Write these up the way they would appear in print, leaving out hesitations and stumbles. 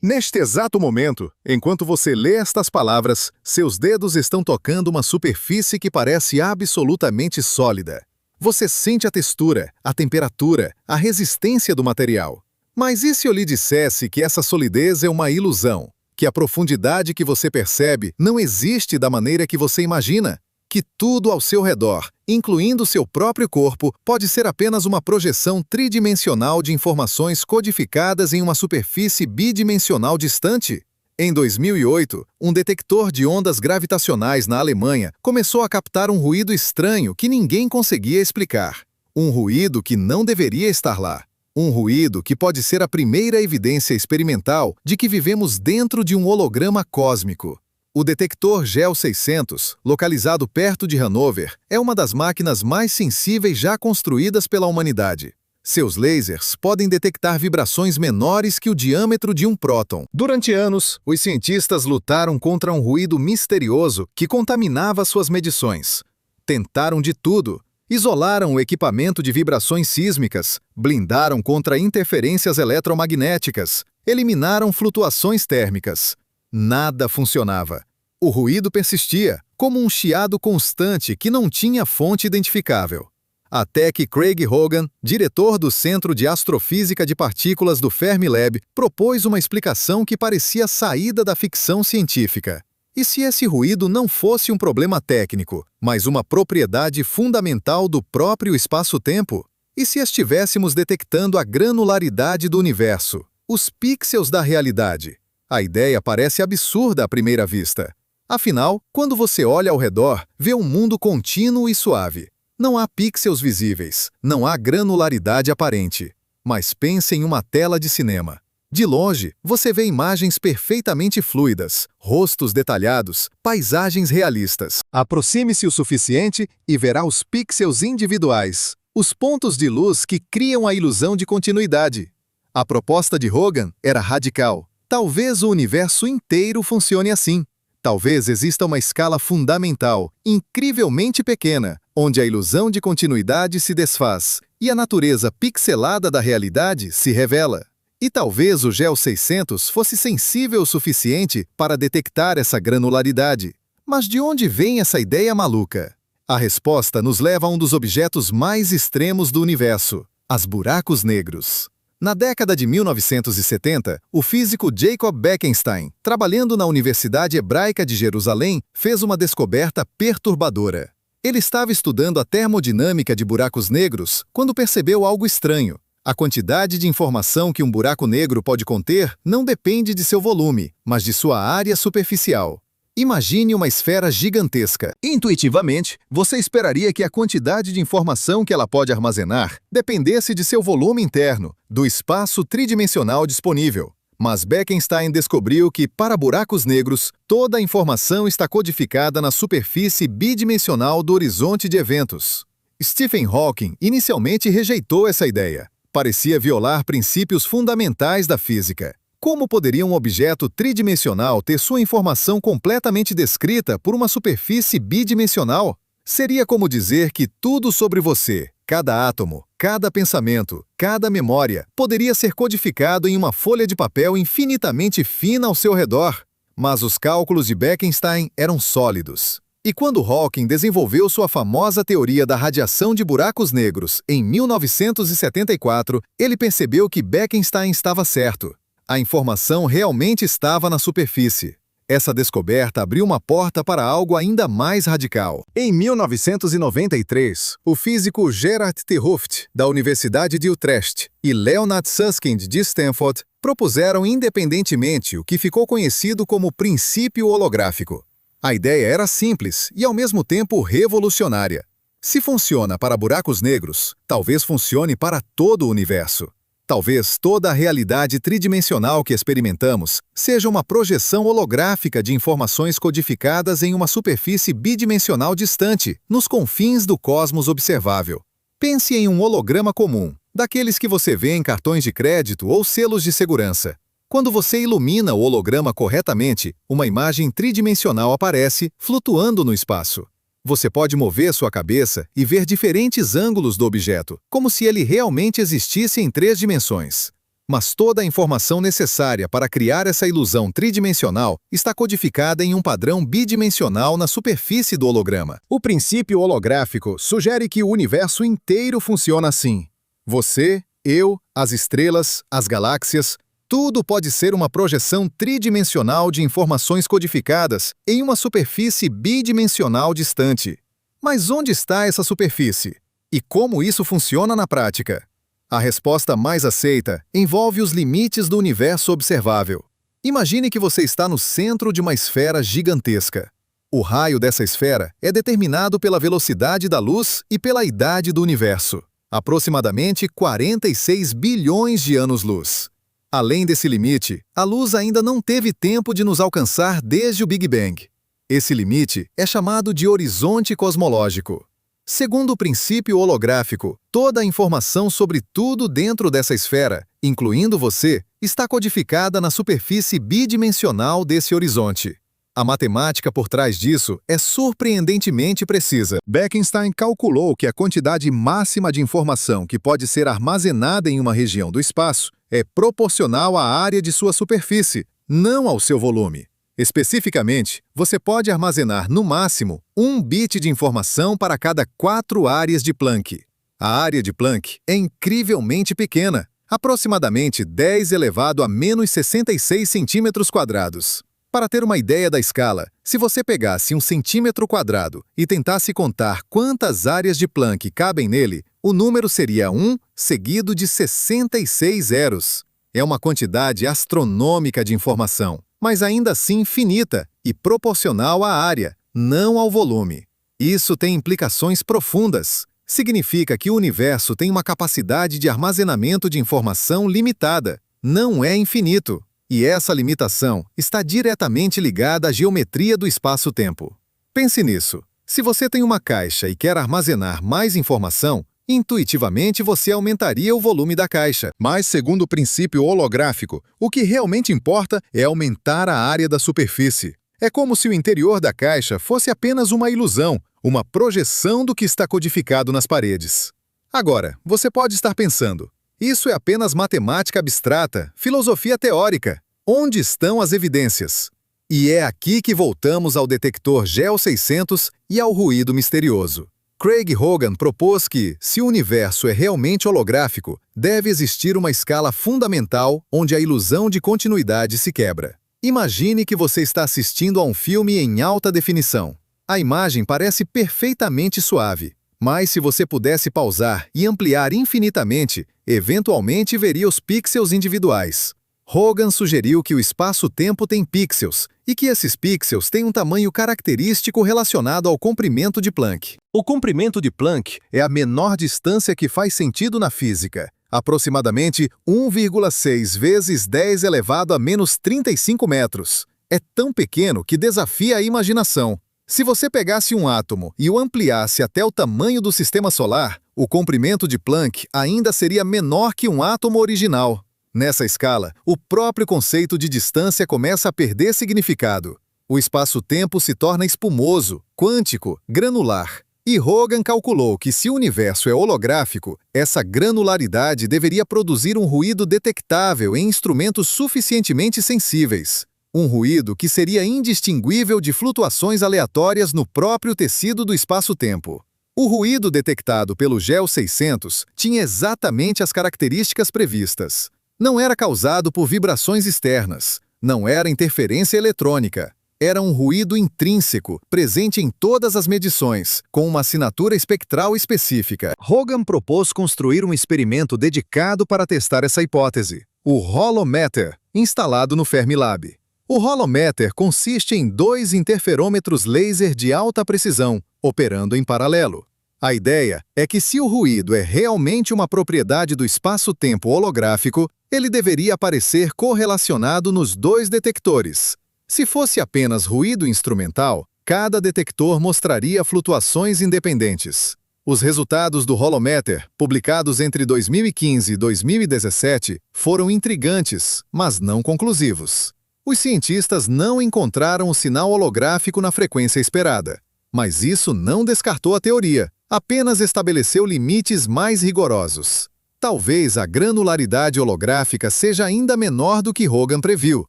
Neste exato momento, enquanto você lê estas palavras, seus dedos estão tocando uma superfície que parece absolutamente sólida. Você sente a textura, a temperatura, a resistência do material. Mas e se eu lhe dissesse que essa solidez é uma ilusão? Que a profundidade que você percebe não existe da maneira que você imagina? Que tudo ao seu redor, incluindo seu próprio corpo, pode ser apenas uma projeção tridimensional de informações codificadas em uma superfície bidimensional distante? Em 2008, um detector de ondas gravitacionais na Alemanha começou a captar um ruído estranho que ninguém conseguia explicar. Um ruído que não deveria estar lá. Um ruído que pode ser a primeira evidência experimental de que vivemos dentro de um holograma cósmico. O detector GEL 600, localizado perto de Hanover, é uma das máquinas mais sensíveis já construídas pela humanidade. Seus lasers podem detectar vibrações menores que o diâmetro de um próton. Durante anos, os cientistas lutaram contra um ruído misterioso que contaminava suas medições. Tentaram de tudo. Isolaram o equipamento de vibrações sísmicas, blindaram contra interferências eletromagnéticas, eliminaram flutuações térmicas. Nada funcionava. O ruído persistia, como um chiado constante que não tinha fonte identificável. Até que Craig Hogan, diretor do Centro de Astrofísica de Partículas do Fermilab, propôs uma explicação que parecia saída da ficção científica. E se esse ruído não fosse um problema técnico, mas uma propriedade fundamental do próprio espaço-tempo? E se estivéssemos detectando a granularidade do universo, os pixels da realidade? A ideia parece absurda à primeira vista. Afinal, quando você olha ao redor, vê um mundo contínuo e suave. Não há pixels visíveis, não há granularidade aparente. Mas pense em uma tela de cinema. De longe, você vê imagens perfeitamente fluidas, rostos detalhados, paisagens realistas. Aproxime-se o suficiente e verá os pixels individuais, os pontos de luz que criam a ilusão de continuidade. A proposta de Hogan era radical. Talvez o universo inteiro funcione assim. Talvez exista uma escala fundamental, incrivelmente pequena, onde a ilusão de continuidade se desfaz e a natureza pixelada da realidade se revela. E talvez o GEL 600 fosse sensível o suficiente para detectar essa granularidade. Mas de onde vem essa ideia maluca? A resposta nos leva a um dos objetos mais extremos do universo, os buracos negros. Na década de 1970, o físico Jacob Bekenstein, trabalhando na Universidade Hebraica de Jerusalém, fez uma descoberta perturbadora. Ele estava estudando a termodinâmica de buracos negros quando percebeu algo estranho. A quantidade de informação que um buraco negro pode conter não depende de seu volume, mas de sua área superficial. Imagine uma esfera gigantesca. Intuitivamente, você esperaria que a quantidade de informação que ela pode armazenar dependesse de seu volume interno, do espaço tridimensional disponível. Mas Bekenstein descobriu que, para buracos negros, toda a informação está codificada na superfície bidimensional do horizonte de eventos. Stephen Hawking inicialmente rejeitou essa ideia. Parecia violar princípios fundamentais da física. Como poderia um objeto tridimensional ter sua informação completamente descrita por uma superfície bidimensional? Seria como dizer que tudo sobre você, cada átomo, cada pensamento, cada memória, poderia ser codificado em uma folha de papel infinitamente fina ao seu redor. Mas os cálculos de Bekenstein eram sólidos. E quando Hawking desenvolveu sua famosa teoria da radiação de buracos negros em 1974, ele percebeu que Bekenstein estava certo. A informação realmente estava na superfície. Essa descoberta abriu uma porta para algo ainda mais radical. Em 1993, o físico Gerard 't Hooft, da Universidade de Utrecht, e Leonard Susskind, de Stanford, propuseram independentemente o que ficou conhecido como princípio holográfico. A ideia era simples e, ao mesmo tempo, revolucionária. Se funciona para buracos negros, talvez funcione para todo o universo. Talvez toda a realidade tridimensional que experimentamos seja uma projeção holográfica de informações codificadas em uma superfície bidimensional distante, nos confins do cosmos observável. Pense em um holograma comum, daqueles que você vê em cartões de crédito ou selos de segurança. Quando você ilumina o holograma corretamente, uma imagem tridimensional aparece, flutuando no espaço. Você pode mover sua cabeça e ver diferentes ângulos do objeto, como se ele realmente existisse em 3 dimensões. Mas toda a informação necessária para criar essa ilusão tridimensional está codificada em um padrão bidimensional na superfície do holograma. O princípio holográfico sugere que o universo inteiro funciona assim. Você, eu, as estrelas, as galáxias, tudo pode ser uma projeção tridimensional de informações codificadas em uma superfície bidimensional distante. Mas onde está essa superfície? E como isso funciona na prática? A resposta mais aceita envolve os limites do universo observável. Imagine que você está no centro de uma esfera gigantesca. O raio dessa esfera é determinado pela velocidade da luz e pela idade do universo, aproximadamente 46 bilhões de anos-luz. Além desse limite, a luz ainda não teve tempo de nos alcançar desde o Big Bang. Esse limite é chamado de horizonte cosmológico. Segundo o princípio holográfico, toda a informação sobre tudo dentro dessa esfera, incluindo você, está codificada na superfície bidimensional desse horizonte. A matemática por trás disso é surpreendentemente precisa. Bekenstein calculou que a quantidade máxima de informação que pode ser armazenada em uma região do espaço é proporcional à área de sua superfície, não ao seu volume. Especificamente, você pode armazenar, no máximo, 1 bit de informação para cada 4 áreas de Planck. A área de Planck é incrivelmente pequena, aproximadamente 10 elevado a menos 66 centímetros quadrados. Para ter uma ideia da escala, se você pegasse 1 centímetro quadrado e tentasse contar quantas áreas de Planck cabem nele, o número seria 1 seguido de 66 zeros. É uma quantidade astronômica de informação, mas ainda assim finita e proporcional à área, não ao volume. Isso tem implicações profundas. Significa que o universo tem uma capacidade de armazenamento de informação limitada, não é infinito. E essa limitação está diretamente ligada à geometria do espaço-tempo. Pense nisso. Se você tem uma caixa e quer armazenar mais informação, intuitivamente você aumentaria o volume da caixa. Mas, segundo o princípio holográfico, o que realmente importa é aumentar a área da superfície. É como se o interior da caixa fosse apenas uma ilusão, uma projeção do que está codificado nas paredes. Agora, você pode estar pensando, isso é apenas matemática abstrata, filosofia teórica. Onde estão as evidências? E é aqui que voltamos ao detector GEO 600 e ao ruído misterioso. Craig Hogan propôs que, se o universo é realmente holográfico, deve existir uma escala fundamental onde a ilusão de continuidade se quebra. Imagine que você está assistindo a um filme em alta definição. A imagem parece perfeitamente suave, mas se você pudesse pausar e ampliar infinitamente, eventualmente veria os pixels individuais. Hogan sugeriu que o espaço-tempo tem pixels e que esses pixels têm um tamanho característico relacionado ao comprimento de Planck. O comprimento de Planck é a menor distância que faz sentido na física, aproximadamente 1,6 vezes 10 elevado a menos 35 metros. É tão pequeno que desafia a imaginação. Se você pegasse um átomo e o ampliasse até o tamanho do sistema solar, o comprimento de Planck ainda seria menor que um átomo original. Nessa escala, o próprio conceito de distância começa a perder significado. O espaço-tempo se torna espumoso, quântico, granular. E Hogan calculou que se o universo é holográfico, essa granularidade deveria produzir um ruído detectável em instrumentos suficientemente sensíveis. Um ruído que seria indistinguível de flutuações aleatórias no próprio tecido do espaço-tempo. O ruído detectado pelo GEO 600 tinha exatamente as características previstas. Não era causado por vibrações externas, não era interferência eletrônica. Era um ruído intrínseco, presente em todas as medições, com uma assinatura espectral específica. Hogan propôs construir um experimento dedicado para testar essa hipótese, o Holometer, instalado no Fermilab. O Holometer consiste em 2 interferômetros laser de alta precisão, operando em paralelo. A ideia é que se o ruído é realmente uma propriedade do espaço-tempo holográfico, ele deveria aparecer correlacionado nos 2 detectores. Se fosse apenas ruído instrumental, cada detector mostraria flutuações independentes. Os resultados do Holometer, publicados entre 2015 e 2017, foram intrigantes, mas não conclusivos. Os cientistas não encontraram o sinal holográfico na frequência esperada. Mas isso não descartou a teoria, apenas estabeleceu limites mais rigorosos. Talvez a granularidade holográfica seja ainda menor do que Hogan previu.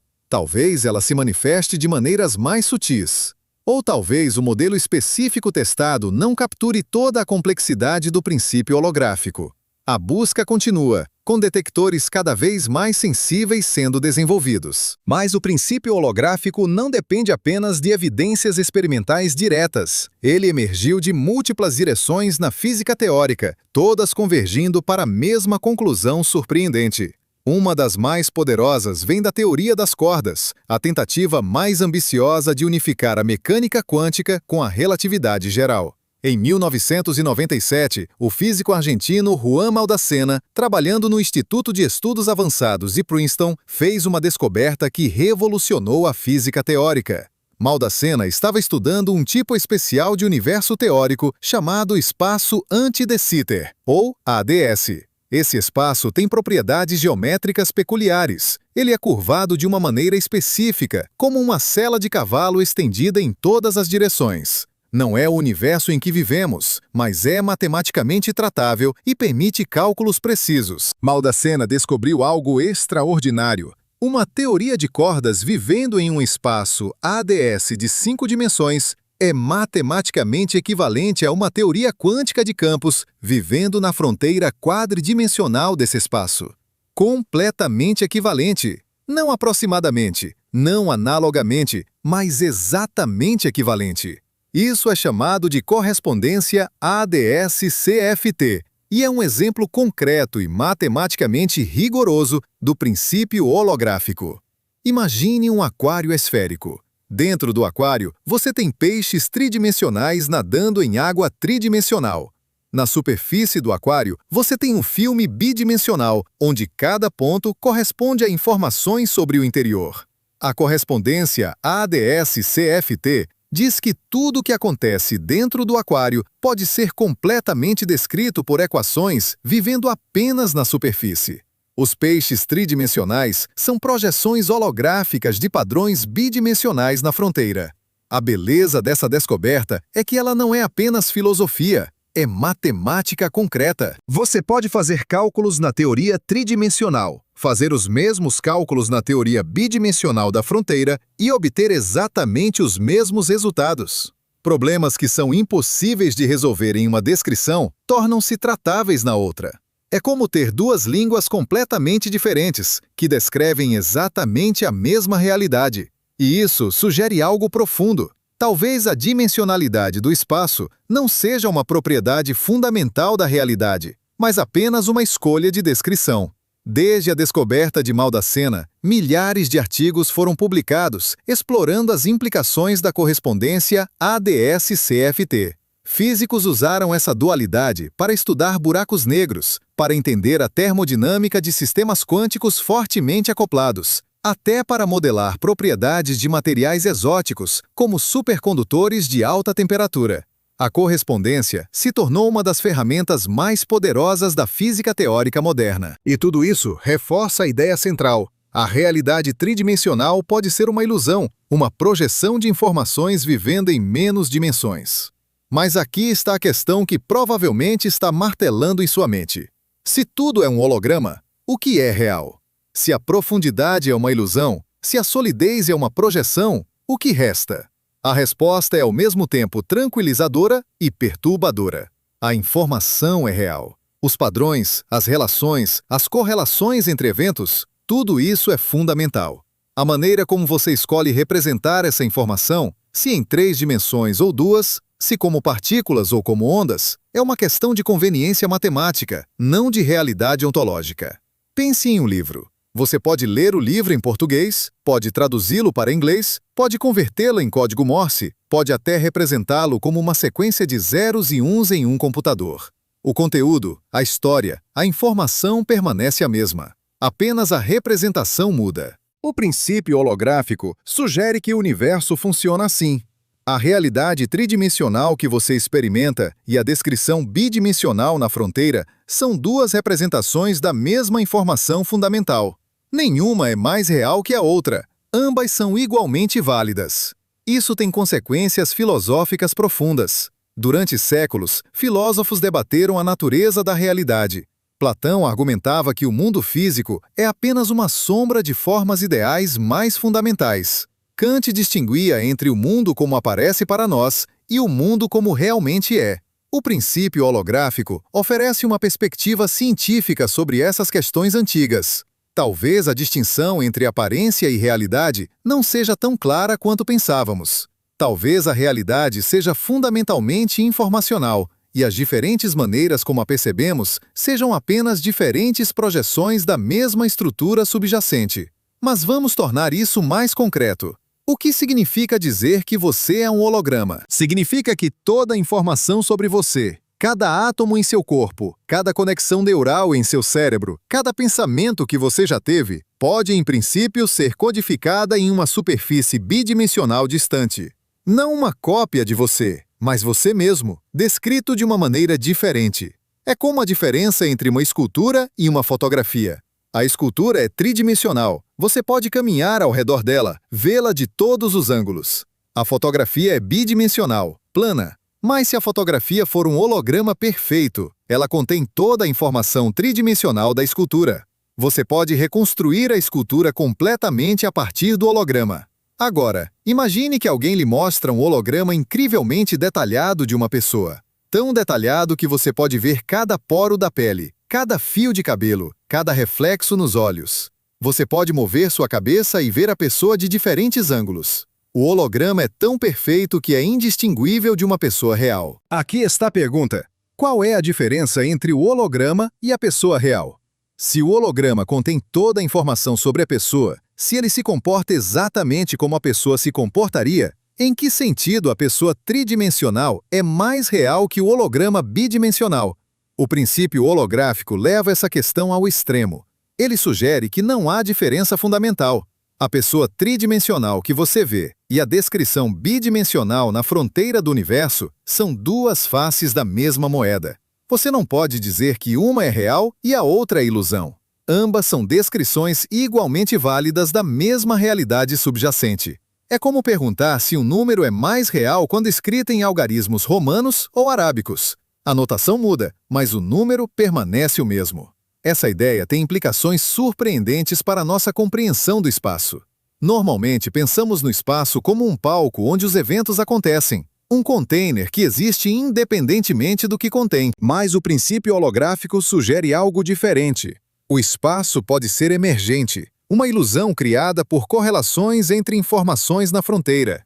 Talvez ela se manifeste de maneiras mais sutis. Ou talvez o modelo específico testado não capture toda a complexidade do princípio holográfico. A busca continua, com detectores cada vez mais sensíveis sendo desenvolvidos. Mas o princípio holográfico não depende apenas de evidências experimentais diretas. Ele emergiu de múltiplas direções na física teórica, todas convergindo para a mesma conclusão surpreendente. Uma das mais poderosas vem da teoria das cordas, a tentativa mais ambiciosa de unificar a mecânica quântica com a relatividade geral. Em 1997, o físico argentino Juan Maldacena, trabalhando no Instituto de Estudos Avançados de Princeton, fez uma descoberta que revolucionou a física teórica. Maldacena estava estudando um tipo especial de universo teórico chamado espaço anti-de Sitter, ou ADS. Esse espaço tem propriedades geométricas peculiares. Ele é curvado de uma maneira específica, como uma sela de cavalo estendida em todas as direções. Não é o universo em que vivemos, mas é matematicamente tratável e permite cálculos precisos. Maldacena descobriu algo extraordinário. Uma teoria de cordas vivendo em um espaço ADS de 5 dimensões é matematicamente equivalente a uma teoria quântica de campos vivendo na fronteira quadridimensional desse espaço. Completamente equivalente. Não aproximadamente, não analogamente, mas exatamente equivalente. Isso é chamado de correspondência ADS-CFT e é um exemplo concreto e matematicamente rigoroso do princípio holográfico. Imagine um aquário esférico. Dentro do aquário, você tem peixes tridimensionais nadando em água tridimensional. Na superfície do aquário, você tem um filme bidimensional, onde cada ponto corresponde a informações sobre o interior. A correspondência ADS-CFT diz que tudo o que acontece dentro do aquário pode ser completamente descrito por equações vivendo apenas na superfície. Os peixes tridimensionais são projeções holográficas de padrões bidimensionais na fronteira. A beleza dessa descoberta é que ela não é apenas filosofia, é matemática concreta. Você pode fazer cálculos na teoria tridimensional, fazer os mesmos cálculos na teoria bidimensional da fronteira e obter exatamente os mesmos resultados. Problemas que são impossíveis de resolver em uma descrição tornam-se tratáveis na outra. É como ter duas línguas completamente diferentes, que descrevem exatamente a mesma realidade. E isso sugere algo profundo. Talvez a dimensionalidade do espaço não seja uma propriedade fundamental da realidade, mas apenas uma escolha de descrição. Desde a descoberta de Maldacena, milhares de artigos foram publicados explorando as implicações da correspondência ADS-CFT. Físicos usaram essa dualidade para estudar buracos negros, para entender a termodinâmica de sistemas quânticos fortemente acoplados, até para modelar propriedades de materiais exóticos, como supercondutores de alta temperatura. A correspondência se tornou uma das ferramentas mais poderosas da física teórica moderna. E tudo isso reforça a ideia central. A realidade tridimensional pode ser uma ilusão, uma projeção de informações vivendo em menos dimensões. Mas aqui está a questão que provavelmente está martelando em sua mente. Se tudo é um holograma, o que é real? Se a profundidade é uma ilusão, se a solidez é uma projeção, o que resta? A resposta é ao mesmo tempo tranquilizadora e perturbadora. A informação é real. Os padrões, as relações, as correlações entre eventos, tudo isso é fundamental. A maneira como você escolhe representar essa informação, se em 3 dimensões ou 2, se como partículas ou como ondas, é uma questão de conveniência matemática, não de realidade ontológica. Pense em um livro. Você pode ler o livro em português, pode traduzi-lo para inglês, pode convertê-lo em código Morse, pode até representá-lo como uma sequência de zeros e uns em um computador. O conteúdo, a história, a informação permanece a mesma. Apenas a representação muda. O princípio holográfico sugere que o universo funciona assim. A realidade tridimensional que você experimenta e a descrição bidimensional na fronteira são 2 representações da mesma informação fundamental. Nenhuma é mais real que a outra. Ambas são igualmente válidas. Isso tem consequências filosóficas profundas. Durante séculos, filósofos debateram a natureza da realidade. Platão argumentava que o mundo físico é apenas uma sombra de formas ideais mais fundamentais. Kant distinguia entre o mundo como aparece para nós e o mundo como realmente é. O princípio holográfico oferece uma perspectiva científica sobre essas questões antigas. Talvez a distinção entre aparência e realidade não seja tão clara quanto pensávamos. Talvez a realidade seja fundamentalmente informacional e as diferentes maneiras como a percebemos sejam apenas diferentes projeções da mesma estrutura subjacente. Mas vamos tornar isso mais concreto. O que significa dizer que você é um holograma? Significa que toda a informação sobre você, cada átomo em seu corpo, cada conexão neural em seu cérebro, cada pensamento que você já teve, pode, em princípio, ser codificada em uma superfície bidimensional distante. Não uma cópia de você, mas você mesmo, descrito de uma maneira diferente. É como a diferença entre uma escultura e uma fotografia. A escultura é tridimensional. Você pode caminhar ao redor dela, vê-la de todos os ângulos. A fotografia é bidimensional, plana. Mas se a fotografia for um holograma perfeito, ela contém toda a informação tridimensional da escultura. Você pode reconstruir a escultura completamente a partir do holograma. Agora, imagine que alguém lhe mostra um holograma incrivelmente detalhado de uma pessoa. Tão detalhado que você pode ver cada poro da pele, cada fio de cabelo, cada reflexo nos olhos. Você pode mover sua cabeça e ver a pessoa de diferentes ângulos. O holograma é tão perfeito que é indistinguível de uma pessoa real. Aqui está a pergunta: qual é a diferença entre o holograma e a pessoa real? Se o holograma contém toda a informação sobre a pessoa, se ele se comporta exatamente como a pessoa se comportaria, em que sentido a pessoa tridimensional é mais real que o holograma bidimensional? O princípio holográfico leva essa questão ao extremo. Ele sugere que não há diferença fundamental. A pessoa tridimensional que você vê e a descrição bidimensional na fronteira do universo são duas faces da mesma moeda. Você não pode dizer que uma é real e a outra é ilusão. Ambas são descrições igualmente válidas da mesma realidade subjacente. É como perguntar se um número é mais real quando escrito em algarismos romanos ou arábicos. A notação muda, mas o número permanece o mesmo. Essa ideia tem implicações surpreendentes para a nossa compreensão do espaço. Normalmente pensamos no espaço como um palco onde os eventos acontecem, um container que existe independentemente do que contém. Mas o princípio holográfico sugere algo diferente. O espaço pode ser emergente, uma ilusão criada por correlações entre informações na fronteira.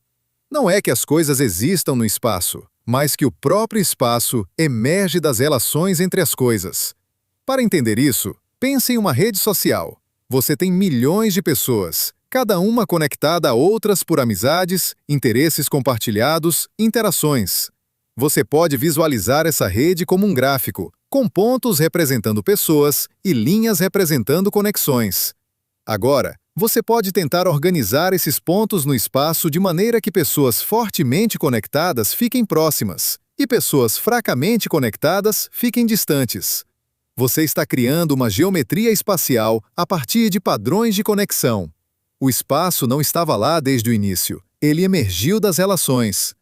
Não é que as coisas existam no espaço, mas que o próprio espaço emerge das relações entre as coisas. Para entender isso, pense em uma rede social. Você tem milhões de pessoas, cada uma conectada a outras por amizades, interesses compartilhados, interações. Você pode visualizar essa rede como um gráfico, com pontos representando pessoas e linhas representando conexões. Agora, você pode tentar organizar esses pontos no espaço de maneira que pessoas fortemente conectadas fiquem próximas e pessoas fracamente conectadas fiquem distantes. Você está criando uma geometria espacial a partir de padrões de conexão. O espaço não estava lá desde o início, ele emergiu das relações.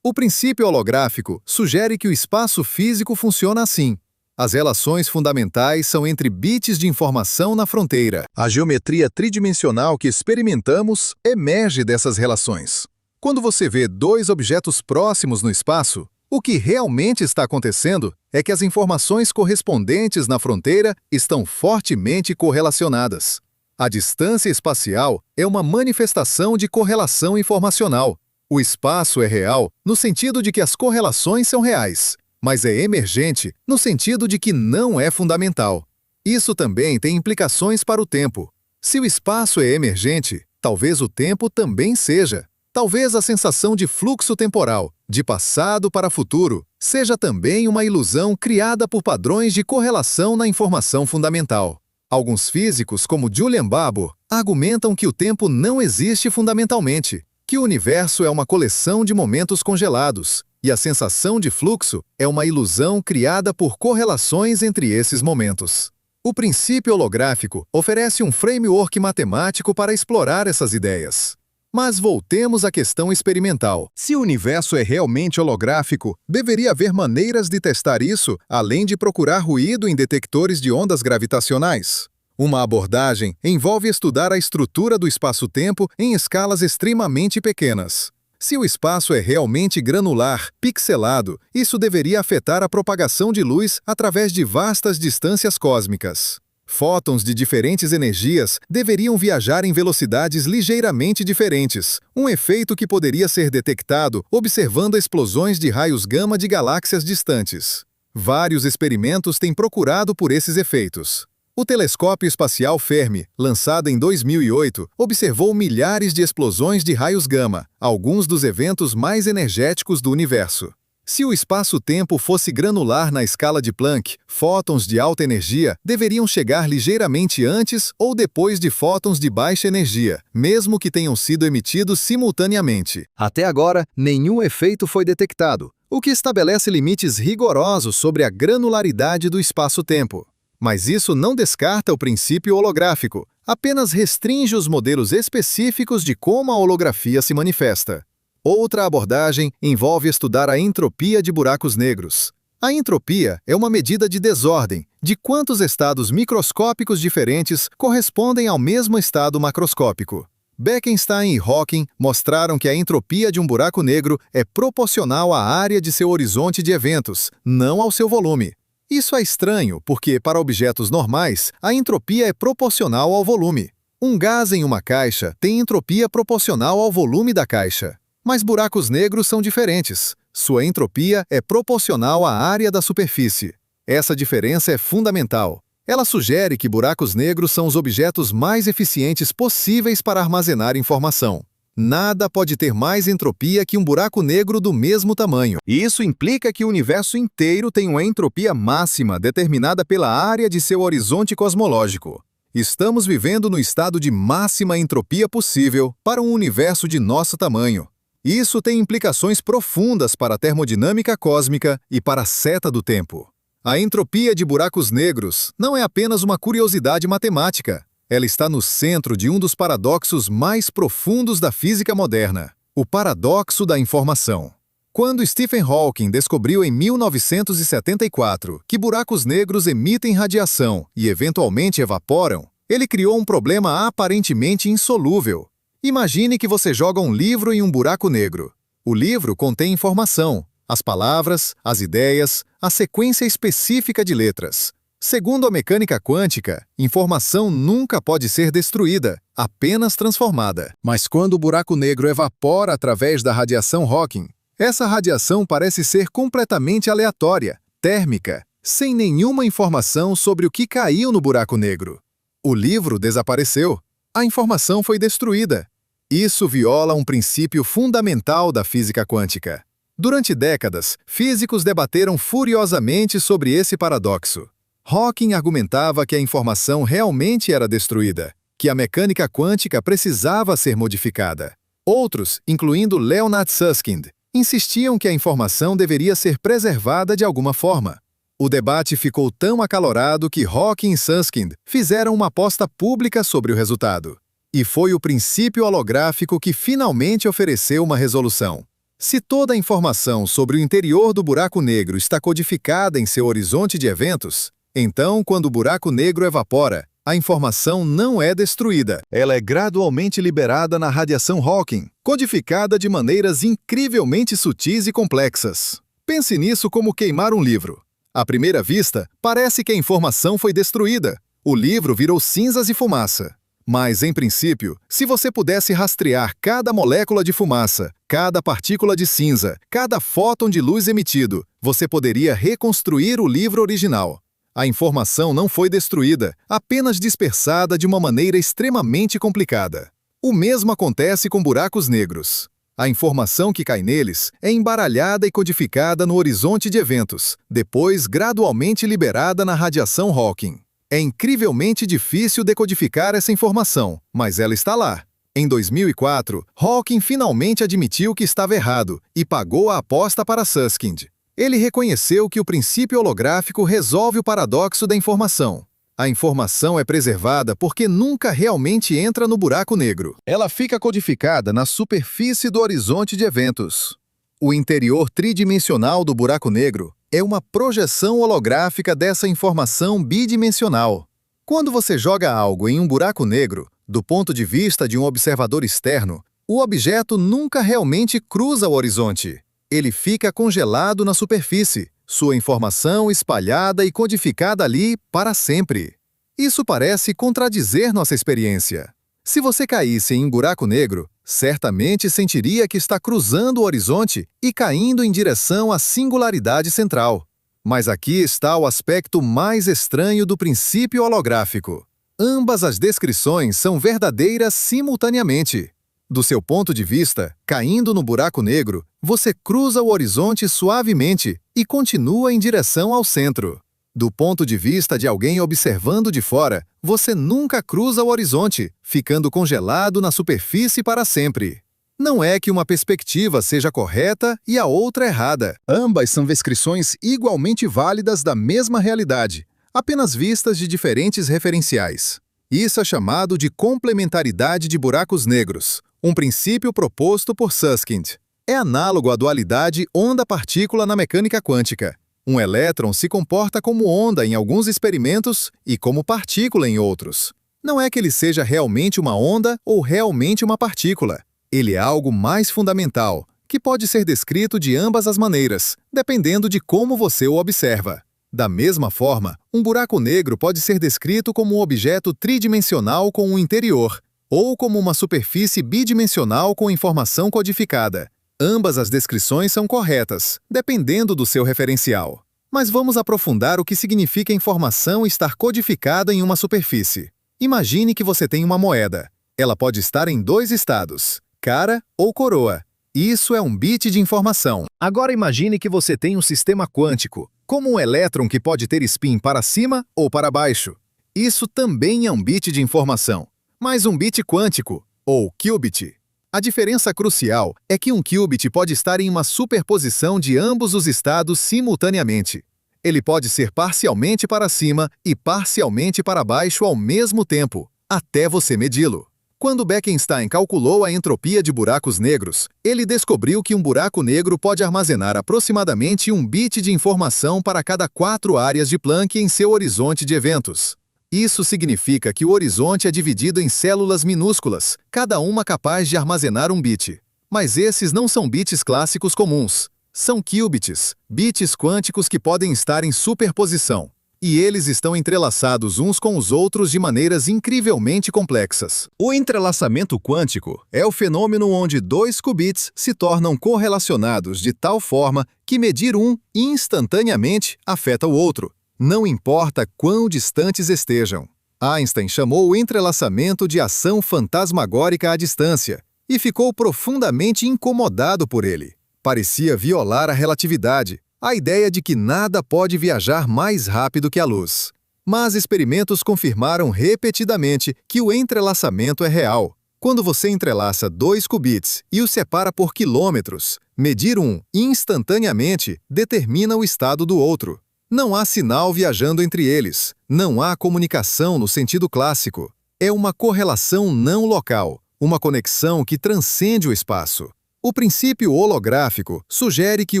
O princípio holográfico sugere que o espaço físico funciona assim. As relações fundamentais são entre bits de informação na fronteira. A geometria tridimensional que experimentamos emerge dessas relações. Quando você vê dois objetos próximos no espaço, o que realmente está acontecendo é que as informações correspondentes na fronteira estão fortemente correlacionadas. A distância espacial é uma manifestação de correlação informacional. O espaço é real no sentido de que as correlações são reais, mas é emergente no sentido de que não é fundamental. Isso também tem implicações para o tempo. Se o espaço é emergente, talvez o tempo também seja. Talvez a sensação de fluxo temporal, de passado para futuro, seja também uma ilusão criada por padrões de correlação na informação fundamental. Alguns físicos, como Julian Barbour, argumentam que o tempo não existe fundamentalmente, que o universo é uma coleção de momentos congelados, e a sensação de fluxo é uma ilusão criada por correlações entre esses momentos. O princípio holográfico oferece um framework matemático para explorar essas ideias. Mas voltemos à questão experimental. Se o universo é realmente holográfico, deveria haver maneiras de testar isso, além de procurar ruído em detectores de ondas gravitacionais. Uma abordagem envolve estudar a estrutura do espaço-tempo em escalas extremamente pequenas. Se o espaço é realmente granular, pixelado, isso deveria afetar a propagação de luz através de vastas distâncias cósmicas. Fótons de diferentes energias deveriam viajar em velocidades ligeiramente diferentes, um efeito que poderia ser detectado observando explosões de raios gama de galáxias distantes. Vários experimentos têm procurado por esses efeitos. O telescópio espacial Fermi, lançado em 2008, observou milhares de explosões de raios gama, alguns dos eventos mais energéticos do universo. Se o espaço-tempo fosse granular na escala de Planck, fótons de alta energia deveriam chegar ligeiramente antes ou depois de fótons de baixa energia, mesmo que tenham sido emitidos simultaneamente. Até agora, nenhum efeito foi detectado, o que estabelece limites rigorosos sobre a granularidade do espaço-tempo. Mas isso não descarta o princípio holográfico, apenas restringe os modelos específicos de como a holografia se manifesta. Outra abordagem envolve estudar a entropia de buracos negros. A entropia é uma medida de desordem, de quantos estados microscópicos diferentes correspondem ao mesmo estado macroscópico. Bekenstein e Hawking mostraram que a entropia de um buraco negro é proporcional à área de seu horizonte de eventos, não ao seu volume. Isso é estranho, porque, para objetos normais, a entropia é proporcional ao volume. Um gás em uma caixa tem entropia proporcional ao volume da caixa. Mas buracos negros são diferentes. Sua entropia é proporcional à área da superfície. Essa diferença é fundamental. Ela sugere que buracos negros são os objetos mais eficientes possíveis para armazenar informação. Nada pode ter mais entropia que um buraco negro do mesmo tamanho. E isso implica que o universo inteiro tem uma entropia máxima determinada pela área de seu horizonte cosmológico. Estamos vivendo no estado de máxima entropia possível para um universo de nosso tamanho. Isso tem implicações profundas para a termodinâmica cósmica e para a seta do tempo. A entropia de buracos negros não é apenas uma curiosidade matemática. Ela está no centro de um dos paradoxos mais profundos da física moderna, o paradoxo da informação. Quando Stephen Hawking descobriu em 1974 que buracos negros emitem radiação e eventualmente evaporam, ele criou um problema aparentemente insolúvel. Imagine que você joga um livro em um buraco negro. O livro contém informação, as palavras, as ideias, a sequência específica de letras. Segundo a mecânica quântica, informação nunca pode ser destruída, apenas transformada. Mas quando o buraco negro evapora através da radiação Hawking, essa radiação parece ser completamente aleatória, térmica, sem nenhuma informação sobre o que caiu no buraco negro. O livro desapareceu. A informação foi destruída. Isso viola um princípio fundamental da física quântica. Durante décadas, físicos debateram furiosamente sobre esse paradoxo. Hawking argumentava que a informação realmente era destruída, que a mecânica quântica precisava ser modificada. Outros, incluindo Leonard Susskind, insistiam que a informação deveria ser preservada de alguma forma. O debate ficou tão acalorado que Hawking e Susskind fizeram uma aposta pública sobre o resultado. E foi o princípio holográfico que finalmente ofereceu uma resolução. Se toda a informação sobre o interior do buraco negro está codificada em seu horizonte de eventos, então, quando o buraco negro evapora, a informação não é destruída. Ela é gradualmente liberada na radiação Hawking, codificada de maneiras incrivelmente sutis e complexas. Pense nisso como queimar um livro. À primeira vista, parece que a informação foi destruída. O livro virou cinzas e fumaça. Mas, em princípio, se você pudesse rastrear cada molécula de fumaça, cada partícula de cinza, cada fóton de luz emitido, você poderia reconstruir o livro original. A informação não foi destruída, apenas dispersada de uma maneira extremamente complicada. O mesmo acontece com buracos negros. A informação que cai neles é embaralhada e codificada no horizonte de eventos, depois gradualmente liberada na radiação Hawking. É incrivelmente difícil decodificar essa informação, mas ela está lá. Em 2004, Hawking finalmente admitiu que estava errado e pagou a aposta para Susskind. Ele reconheceu que o princípio holográfico resolve o paradoxo da informação. A informação é preservada porque nunca realmente entra no buraco negro. Ela fica codificada na superfície do horizonte de eventos. O interior tridimensional do buraco negro é uma projeção holográfica dessa informação bidimensional. Quando você joga algo em um buraco negro, do ponto de vista de um observador externo, o objeto nunca realmente cruza o horizonte. Ele fica congelado na superfície, sua informação espalhada e codificada ali para sempre. Isso parece contradizer nossa experiência. Se você caísse em um buraco negro, certamente sentiria que está cruzando o horizonte e caindo em direção à singularidade central. Mas aqui está o aspecto mais estranho do princípio holográfico. Ambas as descrições são verdadeiras simultaneamente. Do seu ponto de vista, caindo no buraco negro, você cruza o horizonte suavemente e continua em direção ao centro. Do ponto de vista de alguém observando de fora, você nunca cruza o horizonte, ficando congelado na superfície para sempre. Não é que uma perspectiva seja correta e a outra errada. Ambas são descrições igualmente válidas da mesma realidade, apenas vistas de diferentes referenciais. Isso é chamado de complementaridade de buracos negros, um princípio proposto por Susskind. É análogo à dualidade onda-partícula na mecânica quântica. Um elétron se comporta como onda em alguns experimentos e como partícula em outros. Não é que ele seja realmente uma onda ou realmente uma partícula. Ele é algo mais fundamental, que pode ser descrito de ambas as maneiras, dependendo de como você o observa. Da mesma forma, um buraco negro pode ser descrito como um objeto tridimensional com um interior, ou como uma superfície bidimensional com informação codificada. Ambas as descrições são corretas, dependendo do seu referencial. Mas vamos aprofundar o que significa a informação estar codificada em uma superfície. Imagine que você tem uma moeda. Ela pode estar em dois estados, cara ou coroa. Isso é um bit de informação. Agora imagine que você tem um sistema quântico, como um elétron que pode ter spin para cima ou para baixo. Isso também é um bit de informação, mas um bit quântico, ou qubit. A diferença crucial é que um qubit pode estar em uma superposição de ambos os estados simultaneamente. Ele pode ser parcialmente para cima e parcialmente para baixo ao mesmo tempo, até você medi-lo. Quando Bekenstein calculou a entropia de buracos negros, ele descobriu que um buraco negro pode armazenar aproximadamente um bit de informação para cada 4 áreas de Planck em seu horizonte de eventos. Isso significa que o horizonte é dividido em células minúsculas, cada uma capaz de armazenar um bit. Mas esses não são bits clássicos comuns. São qubits, bits quânticos que podem estar em superposição. E eles estão entrelaçados uns com os outros de maneiras incrivelmente complexas. O entrelaçamento quântico é o fenômeno onde 2 qubits se tornam correlacionados de tal forma que medir um instantaneamente afeta o outro. Não importa quão distantes estejam. Einstein chamou o entrelaçamento de ação fantasmagórica à distância e ficou profundamente incomodado por ele. Parecia violar a relatividade, a ideia de que nada pode viajar mais rápido que a luz. Mas experimentos confirmaram repetidamente que o entrelaçamento é real. Quando você entrelaça 2 qubits e os separa por quilômetros, medir um instantaneamente determina o estado do outro. Não há sinal viajando entre eles. Não há comunicação no sentido clássico. É uma correlação não local, uma conexão que transcende o espaço. O princípio holográfico sugere que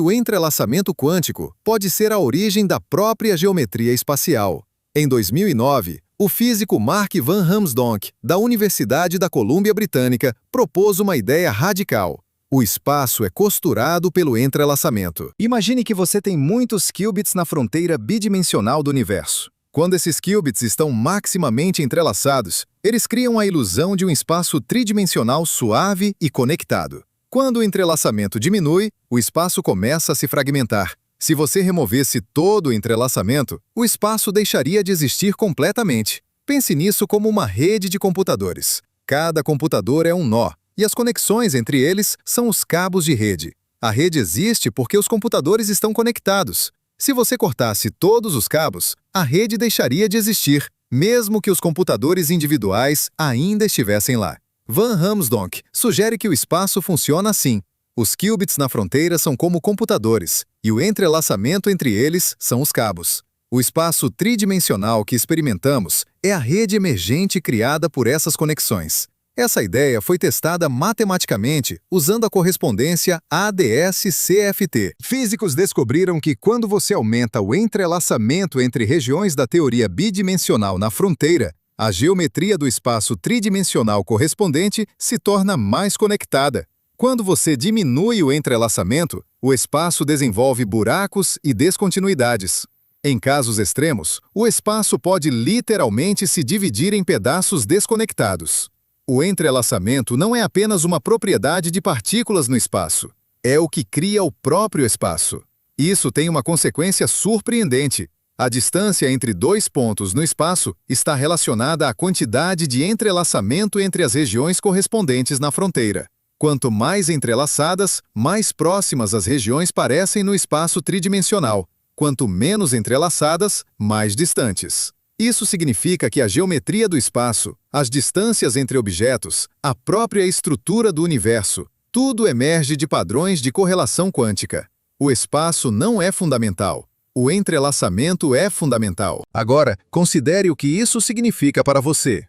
o entrelaçamento quântico pode ser a origem da própria geometria espacial. Em 2009, o físico Mark van Ramsdonck, da Universidade da Colômbia Britânica, propôs uma ideia radical. O espaço é costurado pelo entrelaçamento. Imagine que você tem muitos qubits na fronteira bidimensional do universo. Quando esses qubits estão maximamente entrelaçados, eles criam a ilusão de um espaço tridimensional suave e conectado. Quando o entrelaçamento diminui, o espaço começa a se fragmentar. Se você removesse todo o entrelaçamento, o espaço deixaria de existir completamente. Pense nisso como uma rede de computadores. Cada computador é um nó, e as conexões entre eles são os cabos de rede. A rede existe porque os computadores estão conectados. Se você cortasse todos os cabos, a rede deixaria de existir, mesmo que os computadores individuais ainda estivessem lá. Van Ramsdonck sugere que o espaço funciona assim. Os qubits na fronteira são como computadores, e o entrelaçamento entre eles são os cabos. O espaço tridimensional que experimentamos é a rede emergente criada por essas conexões. Essa ideia foi testada matematicamente usando a correspondência ADS-CFT. Físicos descobriram que quando você aumenta o entrelaçamento entre regiões da teoria bidimensional na fronteira, a geometria do espaço tridimensional correspondente se torna mais conectada. Quando você diminui o entrelaçamento, o espaço desenvolve buracos e descontinuidades. Em casos extremos, o espaço pode literalmente se dividir em pedaços desconectados. O entrelaçamento não é apenas uma propriedade de partículas no espaço. É o que cria o próprio espaço. Isso tem uma consequência surpreendente. A distância entre dois pontos no espaço está relacionada à quantidade de entrelaçamento entre as regiões correspondentes na fronteira. Quanto mais entrelaçadas, mais próximas as regiões parecem no espaço tridimensional. Quanto menos entrelaçadas, mais distantes. Isso significa que a geometria do espaço, as distâncias entre objetos, a própria estrutura do universo, tudo emerge de padrões de correlação quântica. O espaço não é fundamental. O entrelaçamento é fundamental. Agora, considere o que isso significa para você.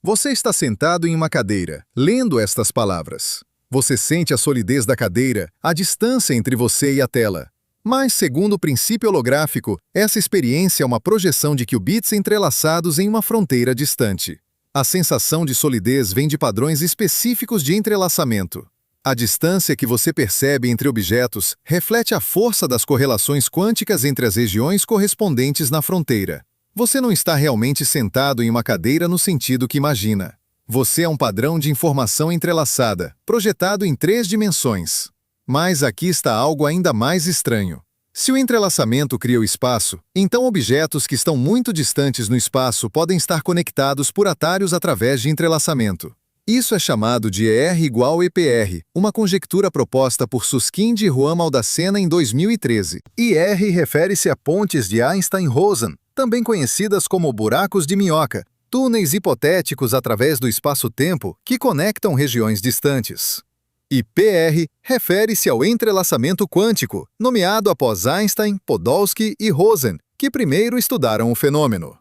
Você está sentado em uma cadeira, lendo estas palavras. Você sente a solidez da cadeira, a distância entre você e a tela. Mas, segundo o princípio holográfico, essa experiência é uma projeção de qubits entrelaçados em uma fronteira distante. A sensação de solidez vem de padrões específicos de entrelaçamento. A distância que você percebe entre objetos reflete a força das correlações quânticas entre as regiões correspondentes na fronteira. Você não está realmente sentado em uma cadeira no sentido que imagina. Você é um padrão de informação entrelaçada, projetado em 3 dimensões. Mas aqui está algo ainda mais estranho. Se o entrelaçamento cria o espaço, então objetos que estão muito distantes no espaço podem estar conectados por atalhos através de entrelaçamento. Isso é chamado de ER igual EPR, uma conjectura proposta por Susskind e Juan Maldacena em 2013. ER refere-se a pontes de Einstein-Rosen, também conhecidas como buracos de minhoca, túneis hipotéticos através do espaço-tempo que conectam regiões distantes. E PR refere-se ao entrelaçamento quântico, nomeado após Einstein, Podolsky e Rosen, que primeiro estudaram o fenômeno.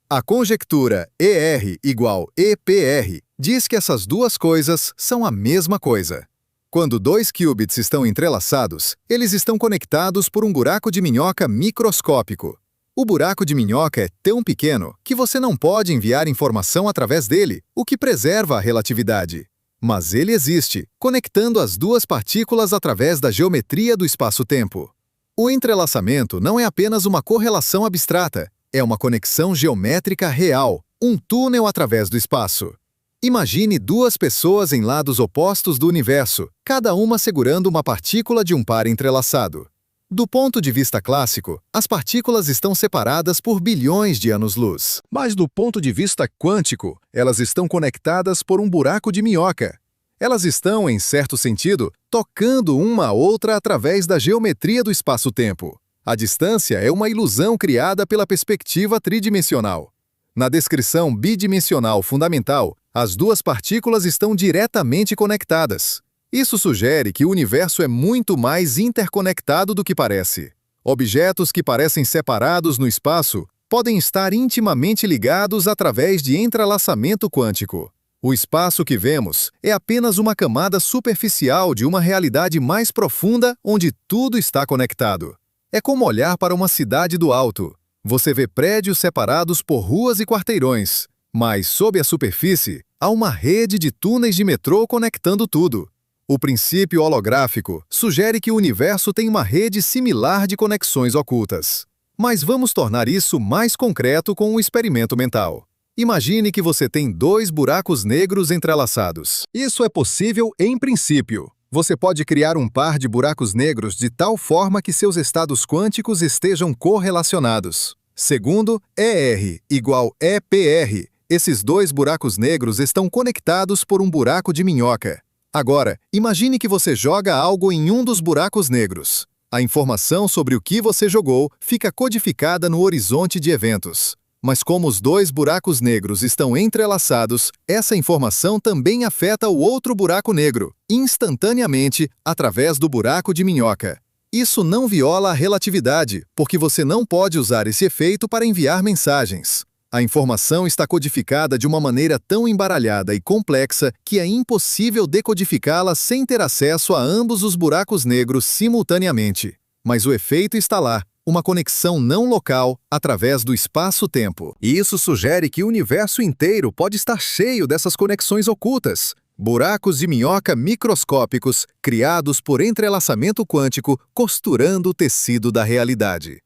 A conjectura ER igual EPR diz que essas duas coisas são a mesma coisa. Quando 2 qubits estão entrelaçados, eles estão conectados por um buraco de minhoca microscópico. O buraco de minhoca é tão pequeno que você não pode enviar informação através dele, o que preserva a relatividade. Mas ele existe, conectando as duas partículas através da geometria do espaço-tempo. O entrelaçamento não é apenas uma correlação abstrata, é uma conexão geométrica real, um túnel através do espaço. Imagine 2 pessoas em lados opostos do universo, cada uma segurando uma partícula de um par entrelaçado. Do ponto de vista clássico, as partículas estão separadas por bilhões de anos-luz. Mas do ponto de vista quântico, elas estão conectadas por um buraco de minhoca. Elas estão, em certo sentido, tocando uma a outra através da geometria do espaço-tempo. A distância é uma ilusão criada pela perspectiva tridimensional. Na descrição bidimensional fundamental, as duas partículas estão diretamente conectadas. Isso sugere que o universo é muito mais interconectado do que parece. Objetos que parecem separados no espaço podem estar intimamente ligados através de entrelaçamento quântico. O espaço que vemos é apenas uma camada superficial de uma realidade mais profunda onde tudo está conectado. É como olhar para uma cidade do alto. Você vê prédios separados por ruas e quarteirões, mas sob a superfície há uma rede de túneis de metrô conectando tudo. O princípio holográfico sugere que o universo tem uma rede similar de conexões ocultas. Mas vamos tornar isso mais concreto com um experimento mental. Imagine que você tem 2 buracos negros entrelaçados. Isso é possível em princípio. Você pode criar um par de buracos negros de tal forma que seus estados quânticos estejam correlacionados. Segundo ER igual EPR, esses 2 buracos negros estão conectados por um buraco de minhoca. Agora, imagine que você joga algo em um dos buracos negros. A informação sobre o que você jogou fica codificada no horizonte de eventos. Mas como os 2 buracos negros estão entrelaçados, essa informação também afeta o outro buraco negro, instantaneamente, através do buraco de minhoca. Isso não viola a relatividade, porque você não pode usar esse efeito para enviar mensagens. A informação está codificada de uma maneira tão embaralhada e complexa que é impossível decodificá-la sem ter acesso a ambos os buracos negros simultaneamente. Mas o efeito está lá, uma conexão não local através do espaço-tempo. E isso sugere que o universo inteiro pode estar cheio dessas conexões ocultas. Buracos de minhoca microscópicos criados por entrelaçamento quântico costurando o tecido da realidade.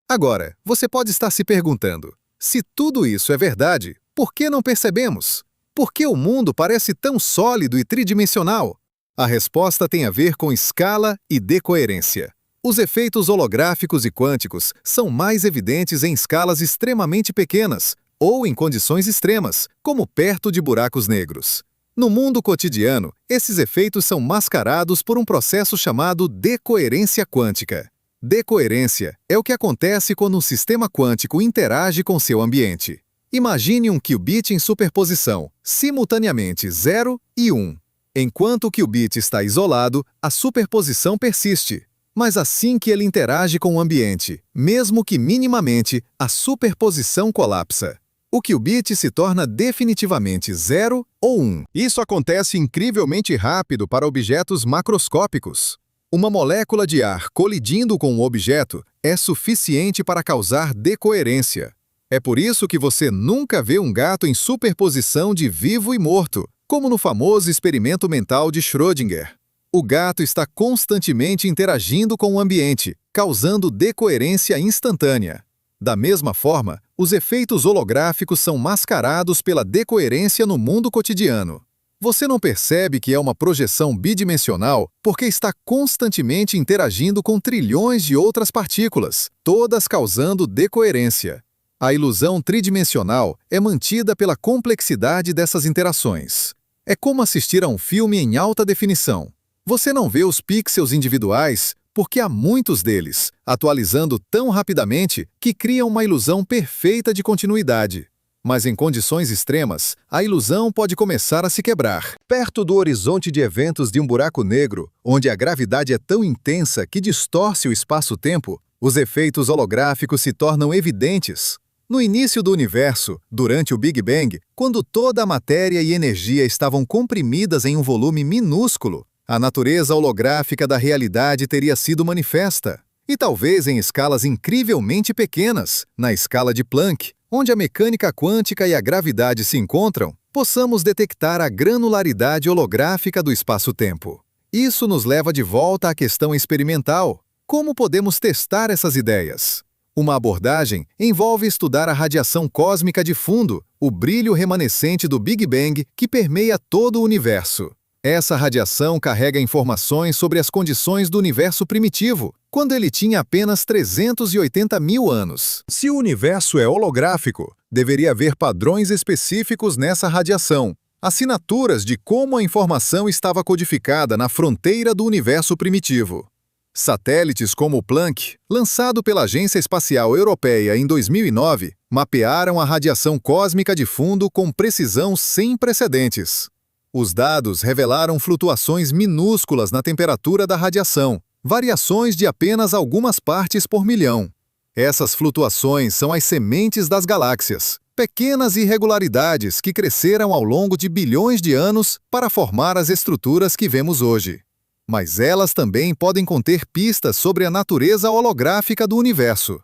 Agora, você pode estar se perguntando, se tudo isso é verdade, por que não percebemos? Por que o mundo parece tão sólido e tridimensional? A resposta tem a ver com escala e decoerência. Os efeitos holográficos e quânticos são mais evidentes em escalas extremamente pequenas ou em condições extremas, como perto de buracos negros. No mundo cotidiano, esses efeitos são mascarados por um processo chamado decoerência quântica. Decoerência é o que acontece quando um sistema quântico interage com seu ambiente. Imagine um qubit em superposição, simultaneamente 0 e 1. Enquanto o qubit está isolado, a superposição persiste. Mas assim que ele interage com o ambiente, mesmo que minimamente, a superposição colapsa. O qubit se torna definitivamente 0 ou 1. Isso acontece incrivelmente rápido para objetos macroscópicos. Uma molécula de ar colidindo com um objeto é suficiente para causar decoerência. É por isso que você nunca vê um gato em superposição de vivo e morto, como no famoso experimento mental de Schrödinger. O gato está constantemente interagindo com o ambiente, causando decoerência instantânea. Da mesma forma, os efeitos holográficos são mascarados pela decoerência no mundo cotidiano. Você não percebe que é uma projeção bidimensional porque está constantemente interagindo com trilhões de outras partículas, todas causando decoerência. A ilusão tridimensional é mantida pela complexidade dessas interações. É como assistir a um filme em alta definição. Você não vê os pixels individuais porque há muitos deles, atualizando tão rapidamente que criam uma ilusão perfeita de continuidade. Mas em condições extremas, a ilusão pode começar a se quebrar. Perto do horizonte de eventos de um buraco negro, onde a gravidade é tão intensa que distorce o espaço-tempo, os efeitos holográficos se tornam evidentes. No início do universo, durante o Big Bang, quando toda a matéria e energia estavam comprimidas em um volume minúsculo, a natureza holográfica da realidade teria sido manifesta. E talvez em escalas incrivelmente pequenas, na escala de Planck, onde a mecânica quântica e a gravidade se encontram, possamos detectar a granularidade holográfica do espaço-tempo. Isso nos leva de volta à questão experimental. Como podemos testar essas ideias? Uma abordagem envolve estudar a radiação cósmica de fundo, o brilho remanescente do Big Bang que permeia todo o universo. Essa radiação carrega informações sobre as condições do universo primitivo, quando ele tinha apenas 380 mil anos. Se o universo é holográfico, deveria haver padrões específicos nessa radiação, assinaturas de como a informação estava codificada na fronteira do universo primitivo. Satélites como o Planck, lançado pela Agência Espacial Europeia em 2009, mapearam a radiação cósmica de fundo com precisão sem precedentes. Os dados revelaram flutuações minúsculas na temperatura da radiação, variações de apenas algumas partes por milhão. Essas flutuações são as sementes das galáxias, pequenas irregularidades que cresceram ao longo de bilhões de anos para formar as estruturas que vemos hoje. Mas elas também podem conter pistas sobre a natureza holográfica do universo.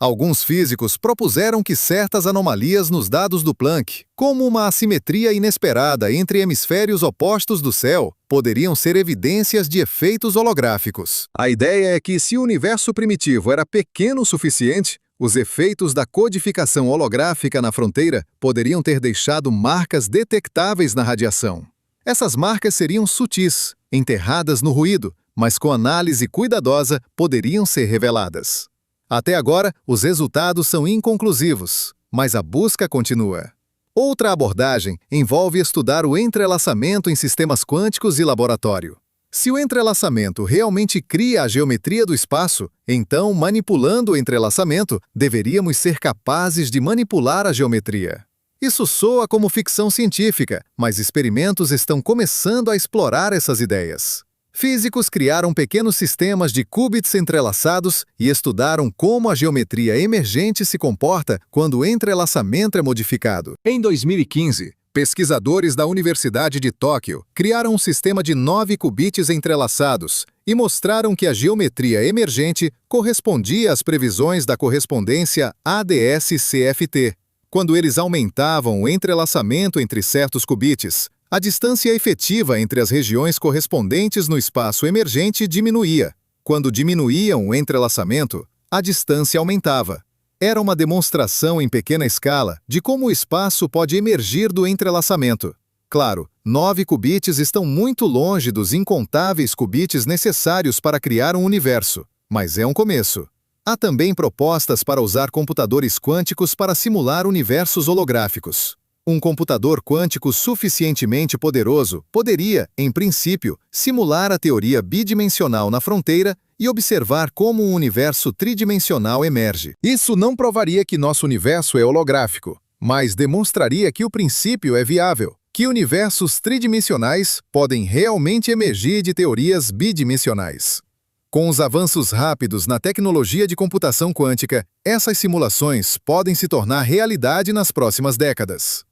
Alguns físicos propuseram que certas anomalias nos dados do Planck, como uma assimetria inesperada entre hemisférios opostos do céu, poderiam ser evidências de efeitos holográficos. A ideia é que, se o universo primitivo era pequeno o suficiente, os efeitos da codificação holográfica na fronteira poderiam ter deixado marcas detectáveis na radiação. Essas marcas seriam sutis, enterradas no ruído, mas com análise cuidadosa poderiam ser reveladas. Até agora, os resultados são inconclusivos, mas a busca continua. Outra abordagem envolve estudar o entrelaçamento em sistemas quânticos de laboratório. Se o entrelaçamento realmente cria a geometria do espaço, então, manipulando o entrelaçamento, deveríamos ser capazes de manipular a geometria. Isso soa como ficção científica, mas experimentos estão começando a explorar essas ideias. Físicos criaram pequenos sistemas de qubits entrelaçados e estudaram como a geometria emergente se comporta quando o entrelaçamento é modificado. Em 2015, pesquisadores da Universidade de Tóquio criaram um sistema de 9 qubits entrelaçados e mostraram que a geometria emergente correspondia às previsões da correspondência ADS-CFT. Quando eles aumentavam o entrelaçamento entre certos qubits, a distância efetiva entre as regiões correspondentes no espaço emergente diminuía. Quando diminuíam o entrelaçamento, a distância aumentava. Era uma demonstração em pequena escala de como o espaço pode emergir do entrelaçamento. Claro, 9 qubits estão muito longe dos incontáveis qubits necessários para criar um universo, mas é um começo. Há também propostas para usar computadores quânticos para simular universos holográficos. Um computador quântico suficientemente poderoso poderia, em princípio, simular a teoria bidimensional na fronteira e observar como um universo tridimensional emerge. Isso não provaria que nosso universo é holográfico, mas demonstraria que o princípio é viável, que universos tridimensionais podem realmente emergir de teorias bidimensionais. Com os avanços rápidos na tecnologia de computação quântica, essas simulações podem se tornar realidade nas próximas décadas.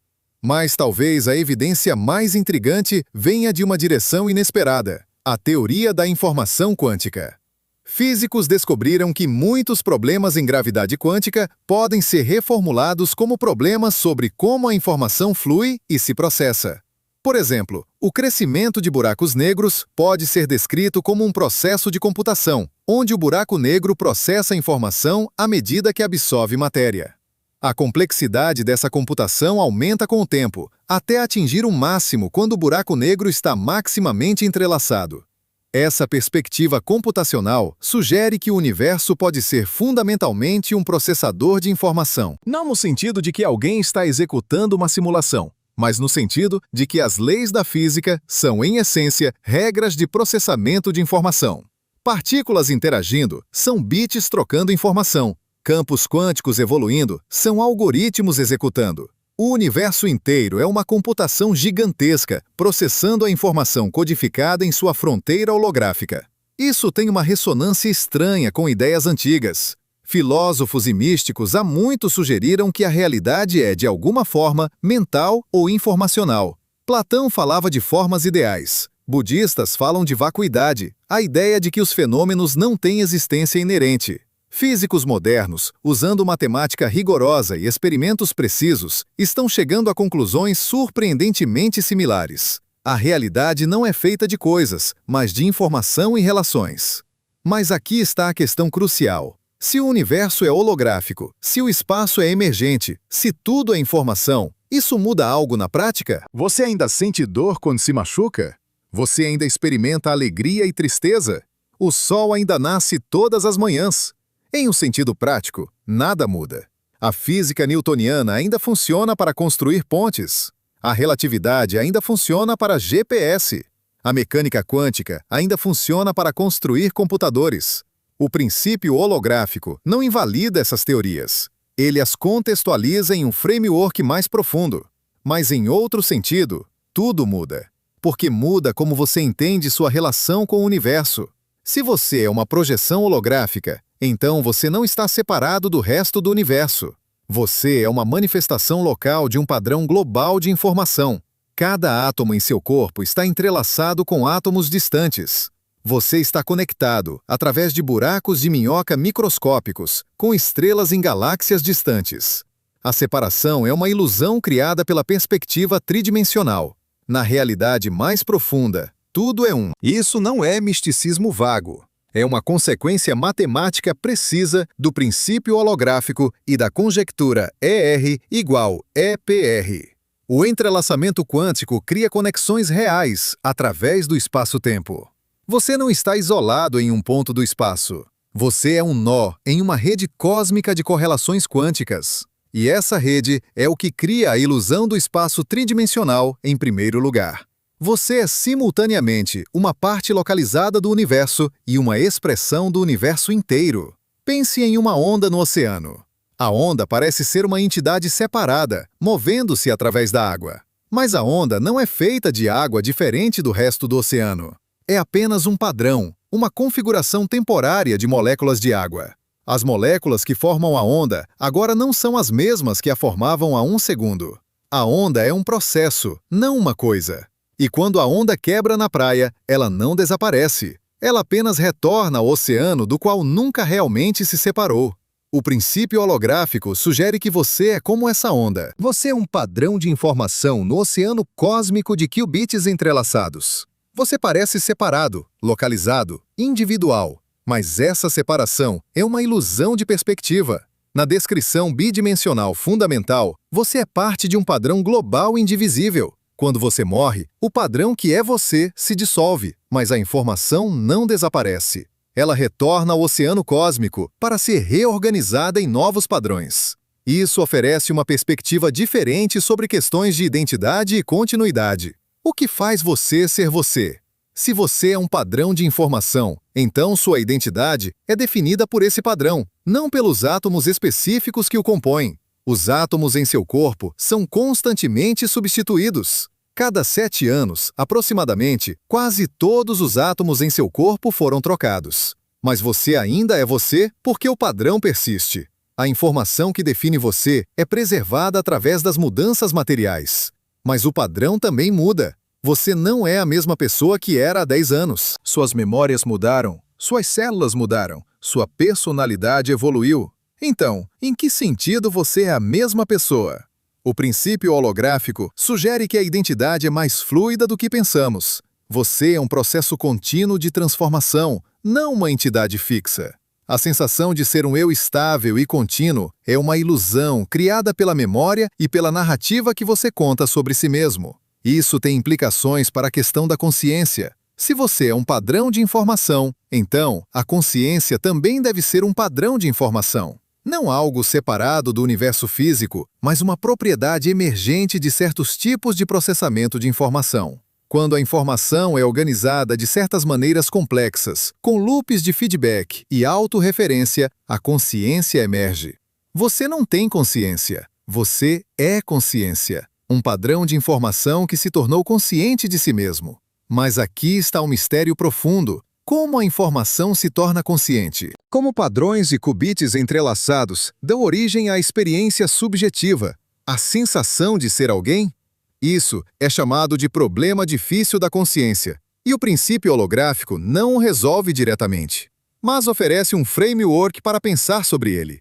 Mas talvez a evidência mais intrigante venha de uma direção inesperada: a teoria da informação quântica. Físicos descobriram que muitos problemas em gravidade quântica podem ser reformulados como problemas sobre como a informação flui e se processa. Por exemplo, o crescimento de buracos negros pode ser descrito como um processo de computação, onde o buraco negro processa a informação à medida que absorve matéria. A complexidade dessa computação aumenta com o tempo, até atingir um máximo quando o buraco negro está maximamente entrelaçado. Essa perspectiva computacional sugere que o universo pode ser fundamentalmente um processador de informação. Não no sentido de que alguém está executando uma simulação, mas no sentido de que as leis da física são, em essência, regras de processamento de informação. Partículas interagindo são bits trocando informação. Campos quânticos evoluindo são algoritmos executando. O universo inteiro é uma computação gigantesca, processando a informação codificada em sua fronteira holográfica. Isso tem uma ressonância estranha com ideias antigas. Filósofos e místicos há muito sugeriram que a realidade é, de alguma forma, mental ou informacional. Platão falava de formas ideais. Budistas falam de vacuidade, a ideia de que os fenômenos não têm existência inerente. Físicos modernos, usando matemática rigorosa e experimentos precisos, estão chegando a conclusões surpreendentemente similares. A realidade não é feita de coisas, mas de informação e relações. Mas aqui está a questão crucial. Se o universo é holográfico, se o espaço é emergente, se tudo é informação, isso muda algo na prática? Você ainda sente dor quando se machuca? Você ainda experimenta alegria e tristeza? O sol ainda nasce todas as manhãs. Em um sentido prático, nada muda. A física newtoniana ainda funciona para construir pontes. A relatividade ainda funciona para GPS. A mecânica quântica ainda funciona para construir computadores. O princípio holográfico não invalida essas teorias. Ele as contextualiza em um framework mais profundo. Mas em outro sentido, tudo muda. Porque muda como você entende sua relação com o universo. Se você é uma projeção holográfica, então você não está separado do resto do universo. Você é uma manifestação local de um padrão global de informação. Cada átomo em seu corpo está entrelaçado com átomos distantes. Você está conectado, através de buracos de minhoca microscópicos, com estrelas em galáxias distantes. A separação é uma ilusão criada pela perspectiva tridimensional. Na realidade mais profunda, tudo é um. Isso não é misticismo vago. É uma consequência matemática precisa do princípio holográfico e da conjectura ER igual EPR. O entrelaçamento quântico cria conexões reais através do espaço-tempo. Você não está isolado em um ponto do espaço. Você é um nó em uma rede cósmica de correlações quânticas. E essa rede é o que cria a ilusão do espaço tridimensional em primeiro lugar. Você é simultaneamente uma parte localizada do universo e uma expressão do universo inteiro. Pense em uma onda no oceano. A onda parece ser uma entidade separada, movendo-se através da água. Mas a onda não é feita de água diferente do resto do oceano. É apenas um padrão, uma configuração temporária de moléculas de água. As moléculas que formam a onda agora não são as mesmas que a formavam há um segundo. A onda é um processo, não uma coisa. E quando a onda quebra na praia, ela não desaparece. Ela apenas retorna ao oceano do qual nunca realmente se separou. O princípio holográfico sugere que você é como essa onda. Você é um padrão de informação no oceano cósmico de qubits entrelaçados. Você parece separado, localizado, individual. Mas essa separação é uma ilusão de perspectiva. Na descrição bidimensional fundamental, você é parte de um padrão global indivisível. Quando você morre, o padrão que é você se dissolve, mas a informação não desaparece. Ela retorna ao oceano cósmico para ser reorganizada em novos padrões. Isso oferece uma perspectiva diferente sobre questões de identidade e continuidade. O que faz você ser você? Se você é um padrão de informação, então sua identidade é definida por esse padrão, não pelos átomos específicos que o compõem. Os átomos em seu corpo são constantemente substituídos. Cada 7 anos, aproximadamente, quase todos os átomos em seu corpo foram trocados. Mas você ainda é você porque o padrão persiste. A informação que define você é preservada através das mudanças materiais. Mas o padrão também muda. Você não é a mesma pessoa que era há 10 anos. Suas memórias mudaram, suas células mudaram, sua personalidade evoluiu. Então, em que sentido você é a mesma pessoa? O princípio holográfico sugere que a identidade é mais fluida do que pensamos. Você é um processo contínuo de transformação, não uma entidade fixa. A sensação de ser um eu estável e contínuo é uma ilusão criada pela memória e pela narrativa que você conta sobre si mesmo. Isso tem implicações para a questão da consciência. Se você é um padrão de informação, então a consciência também deve ser um padrão de informação. Não algo separado do universo físico, mas uma propriedade emergente de certos tipos de processamento de informação. Quando a informação é organizada de certas maneiras complexas, com loops de feedback e autorreferência, a consciência emerge. Você não tem consciência, você é consciência. Um padrão de informação que se tornou consciente de si mesmo. Mas aqui está um mistério profundo. Como a informação se torna consciente? Como padrões e qubits entrelaçados dão origem à experiência subjetiva, a sensação de ser alguém? Isso é chamado de problema difícil da consciência, e o princípio holográfico não o resolve diretamente, mas oferece um framework para pensar sobre ele.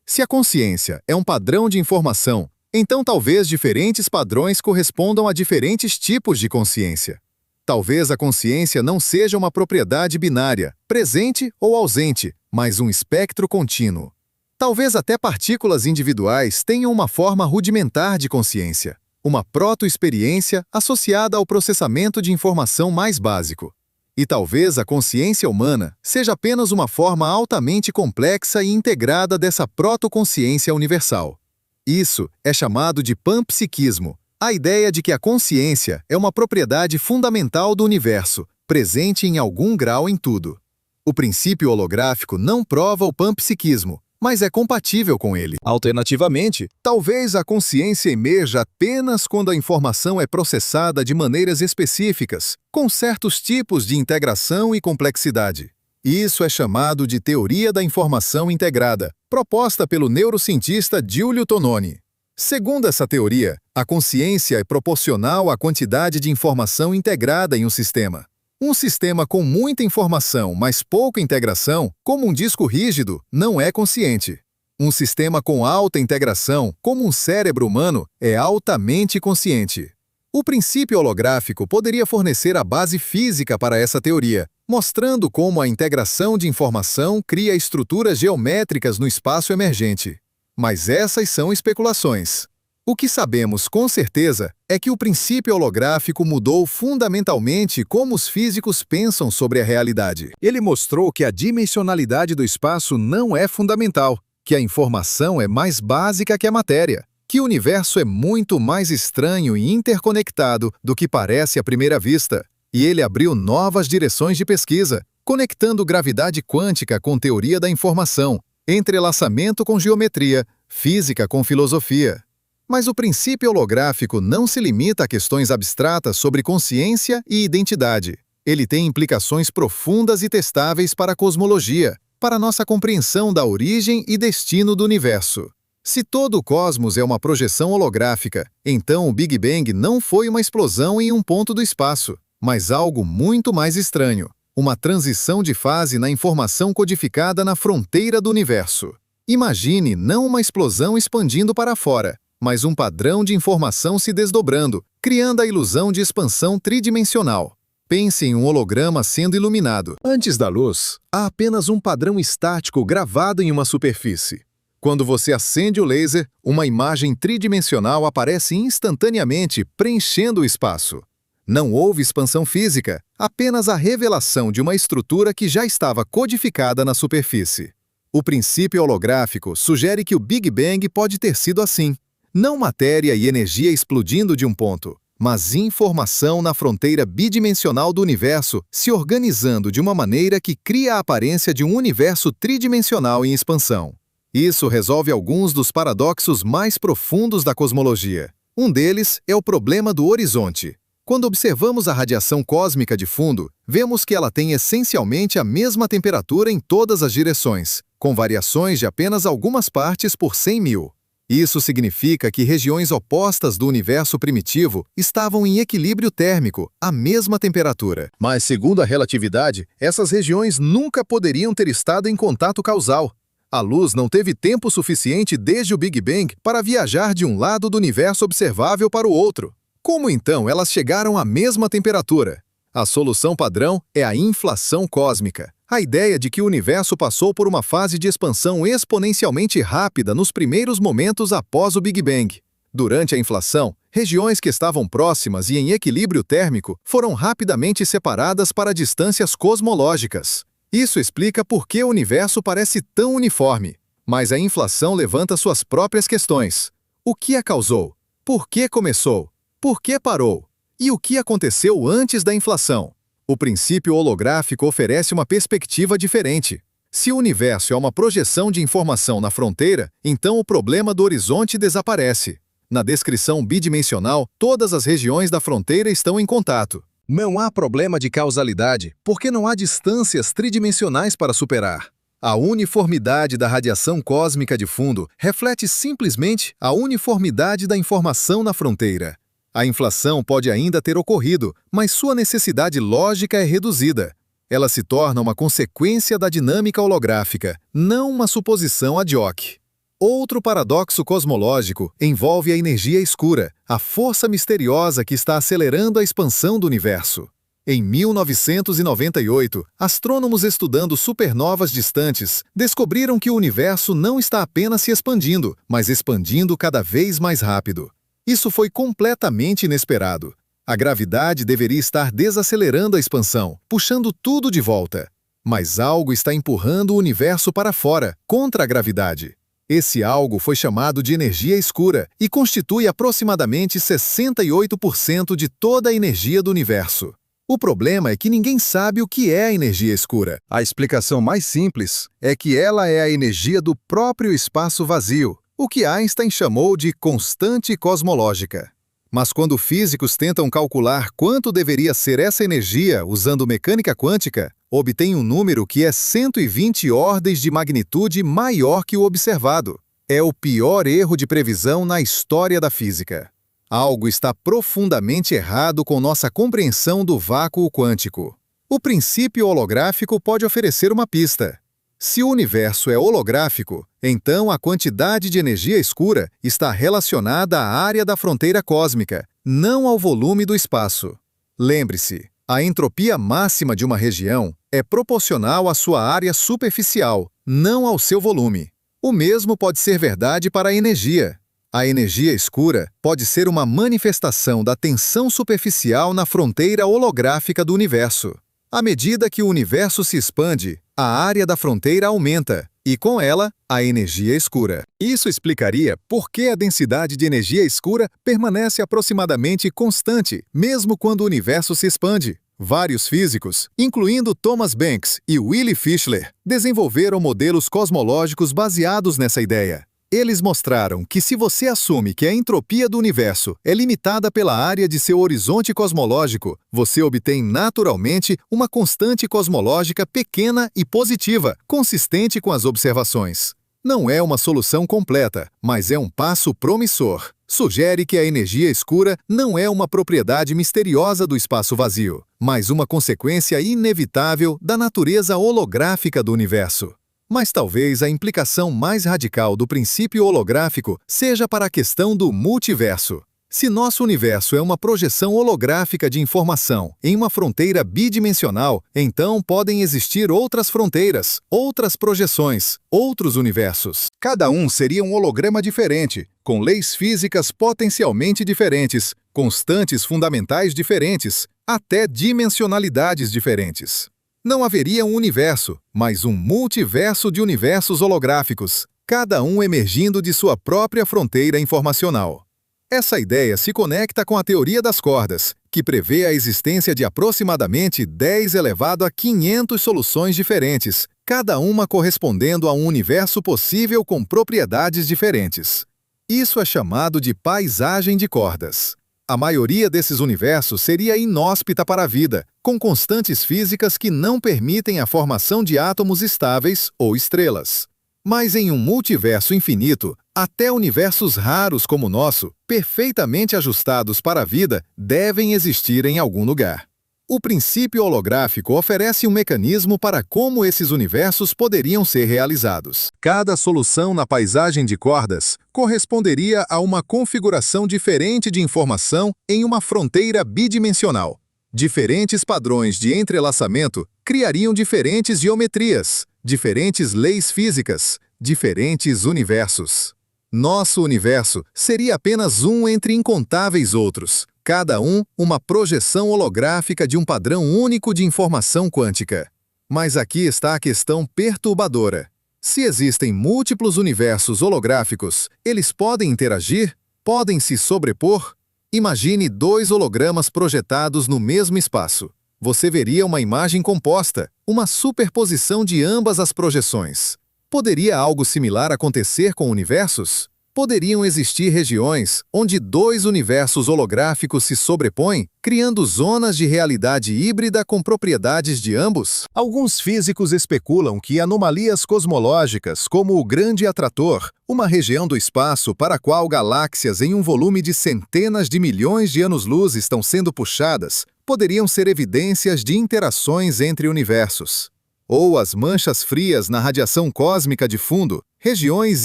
Se a consciência é um padrão de informação, então talvez diferentes padrões correspondam a diferentes tipos de consciência. Talvez a consciência não seja uma propriedade binária, presente ou ausente, mas um espectro contínuo. Talvez até partículas individuais tenham uma forma rudimentar de consciência, uma proto-experiência associada ao processamento de informação mais básico. E talvez a consciência humana seja apenas uma forma altamente complexa e integrada dessa proto-consciência universal. Isso é chamado de panpsiquismo, a ideia de que a consciência é uma propriedade fundamental do universo, presente em algum grau em tudo. O princípio holográfico não prova o panpsiquismo, mas é compatível com ele. Alternativamente, talvez a consciência emerja apenas quando a informação é processada de maneiras específicas, com certos tipos de integração e complexidade. Isso é chamado de teoria da informação integrada, proposta pelo neurocientista Giulio Tononi. Segundo essa teoria, a consciência é proporcional à quantidade de informação integrada em um sistema. Um sistema com muita informação, mas pouca integração, como um disco rígido, não é consciente. Um sistema com alta integração, como um cérebro humano, é altamente consciente. O princípio holográfico poderia fornecer a base física para essa teoria, mostrando como a integração de informação cria estruturas geométricas no espaço emergente. Mas essas são especulações. O que sabemos com certeza é que o princípio holográfico mudou fundamentalmente como os físicos pensam sobre a realidade. Ele mostrou que a dimensionalidade do espaço não é fundamental, que a informação é mais básica que a matéria, que o universo é muito mais estranho e interconectado do que parece à primeira vista. E ele abriu novas direções de pesquisa, conectando gravidade quântica com teoria da informação, entrelaçamento com geometria, física com filosofia. Mas o princípio holográfico não se limita a questões abstratas sobre consciência e identidade. Ele tem implicações profundas e testáveis para a cosmologia, para nossa compreensão da origem e destino do universo. Se todo o cosmos é uma projeção holográfica, então o Big Bang não foi uma explosão em um ponto do espaço, mas algo muito mais estranho, uma transição de fase na informação codificada na fronteira do universo. Imagine não uma explosão expandindo para fora, mas um padrão de informação se desdobrando, criando a ilusão de expansão tridimensional. Pense em um holograma sendo iluminado. Antes da luz, há apenas um padrão estático gravado em uma superfície. Quando você acende o laser, uma imagem tridimensional aparece instantaneamente, preenchendo o espaço. Não houve expansão física, apenas a revelação de uma estrutura que já estava codificada na superfície. O princípio holográfico sugere que o Big Bang pode ter sido assim. Não matéria e energia explodindo de um ponto, mas informação na fronteira bidimensional do universo se organizando de uma maneira que cria a aparência de um universo tridimensional em expansão. Isso resolve alguns dos paradoxos mais profundos da cosmologia. Um deles é o problema do horizonte. Quando observamos a radiação cósmica de fundo, vemos que ela tem essencialmente a mesma temperatura em todas as direções, com variações de apenas algumas partes por 100.000. Isso significa que regiões opostas do universo primitivo estavam em equilíbrio térmico, à mesma temperatura. Mas, segundo a relatividade, essas regiões nunca poderiam ter estado em contato causal. A luz não teve tempo suficiente desde o Big Bang para viajar de um lado do universo observável para o outro. Como então elas chegaram à mesma temperatura? A solução padrão é a inflação cósmica. A ideia de que o universo passou por uma fase de expansão exponencialmente rápida nos primeiros momentos após o Big Bang. Durante a inflação, regiões que estavam próximas e em equilíbrio térmico foram rapidamente separadas para distâncias cosmológicas. Isso explica por que o universo parece tão uniforme. Mas a inflação levanta suas próprias questões. O que a causou? Por que começou? Por que parou? E o que aconteceu antes da inflação? O princípio holográfico oferece uma perspectiva diferente. Se o universo é uma projeção de informação na fronteira, então o problema do horizonte desaparece. Na descrição bidimensional, todas as regiões da fronteira estão em contato. Não há problema de causalidade, porque não há distâncias tridimensionais para superar. A uniformidade da radiação cósmica de fundo reflete simplesmente a uniformidade da informação na fronteira. A inflação pode ainda ter ocorrido, mas sua necessidade lógica é reduzida. Ela se torna uma consequência da dinâmica holográfica, não uma suposição ad hoc. Outro paradoxo cosmológico envolve a energia escura, a força misteriosa que está acelerando a expansão do universo. Em 1998, astrônomos estudando supernovas distantes descobriram que o universo não está apenas se expandindo, mas expandindo cada vez mais rápido. Isso foi completamente inesperado. A gravidade deveria estar desacelerando a expansão, puxando tudo de volta. Mas algo está empurrando o universo para fora, contra a gravidade. Esse algo foi chamado de energia escura e constitui aproximadamente 68% de toda a energia do universo. O problema é que ninguém sabe o que é a energia escura. A explicação mais simples é que ela é a energia do próprio espaço vazio, o que Einstein chamou de constante cosmológica. Mas quando físicos tentam calcular quanto deveria ser essa energia usando mecânica quântica, obtém um número que é 120 ordens de magnitude maior que o observado. É o pior erro de previsão na história da física. Algo está profundamente errado com nossa compreensão do vácuo quântico. O princípio holográfico pode oferecer uma pista. Se o universo é holográfico, então a quantidade de energia escura está relacionada à área da fronteira cósmica, não ao volume do espaço. Lembre-se, a entropia máxima de uma região é proporcional à sua área superficial, não ao seu volume. O mesmo pode ser verdade para a energia. A energia escura pode ser uma manifestação da tensão superficial na fronteira holográfica do universo. À medida que o universo se expande, a área da fronteira aumenta, e com ela, a energia escura. Isso explicaria por que a densidade de energia escura permanece aproximadamente constante, mesmo quando o universo se expande. Vários físicos, incluindo Thomas Banks e Willy Fischler, desenvolveram modelos cosmológicos baseados nessa ideia. Eles mostraram que se você assume que a entropia do universo é limitada pela área de seu horizonte cosmológico, você obtém naturalmente uma constante cosmológica pequena e positiva, consistente com as observações. Não é uma solução completa, mas é um passo promissor. Sugere que a energia escura não é uma propriedade misteriosa do espaço vazio, mas uma consequência inevitável da natureza holográfica do universo. Mas talvez a implicação mais radical do princípio holográfico seja para a questão do multiverso. Se nosso universo é uma projeção holográfica de informação em uma fronteira bidimensional, então podem existir outras fronteiras, outras projeções, outros universos. Cada um seria um holograma diferente, com leis físicas potencialmente diferentes, constantes fundamentais diferentes, até dimensionalidades diferentes. Não haveria um universo, mas um multiverso de universos holográficos, cada um emergindo de sua própria fronteira informacional. Essa ideia se conecta com a teoria das cordas, que prevê a existência de aproximadamente 10 elevado a 500 soluções diferentes, cada uma correspondendo a um universo possível com propriedades diferentes. Isso é chamado de paisagem de cordas. A maioria desses universos seria inóspita para a vida, com constantes físicas que não permitem a formação de átomos estáveis ou estrelas. Mas em um multiverso infinito, até universos raros como o nosso, perfeitamente ajustados para a vida, devem existir em algum lugar. O princípio holográfico oferece um mecanismo para como esses universos poderiam ser realizados. Cada solução na paisagem de cordas corresponderia a uma configuração diferente de informação em uma fronteira bidimensional. Diferentes padrões de entrelaçamento criariam diferentes geometrias, diferentes leis físicas, diferentes universos. Nosso universo seria apenas um entre incontáveis outros, cada um uma projeção holográfica de um padrão único de informação quântica. Mas aqui está a questão perturbadora. Se existem múltiplos universos holográficos, eles podem interagir? Podem se sobrepor? Imagine 2 hologramas projetados no mesmo espaço. Você veria uma imagem composta, uma superposição de ambas as projeções. Poderia algo similar acontecer com universos? Poderiam existir regiões onde 2 universos holográficos se sobrepõem, criando zonas de realidade híbrida com propriedades de ambos? Alguns físicos especulam que anomalias cosmológicas, como o Grande Atrator, uma região do espaço para a qual galáxias em um volume de centenas de milhões de anos-luz estão sendo puxadas, poderiam ser evidências de interações entre universos. Ou as manchas frias na radiação cósmica de fundo, regiões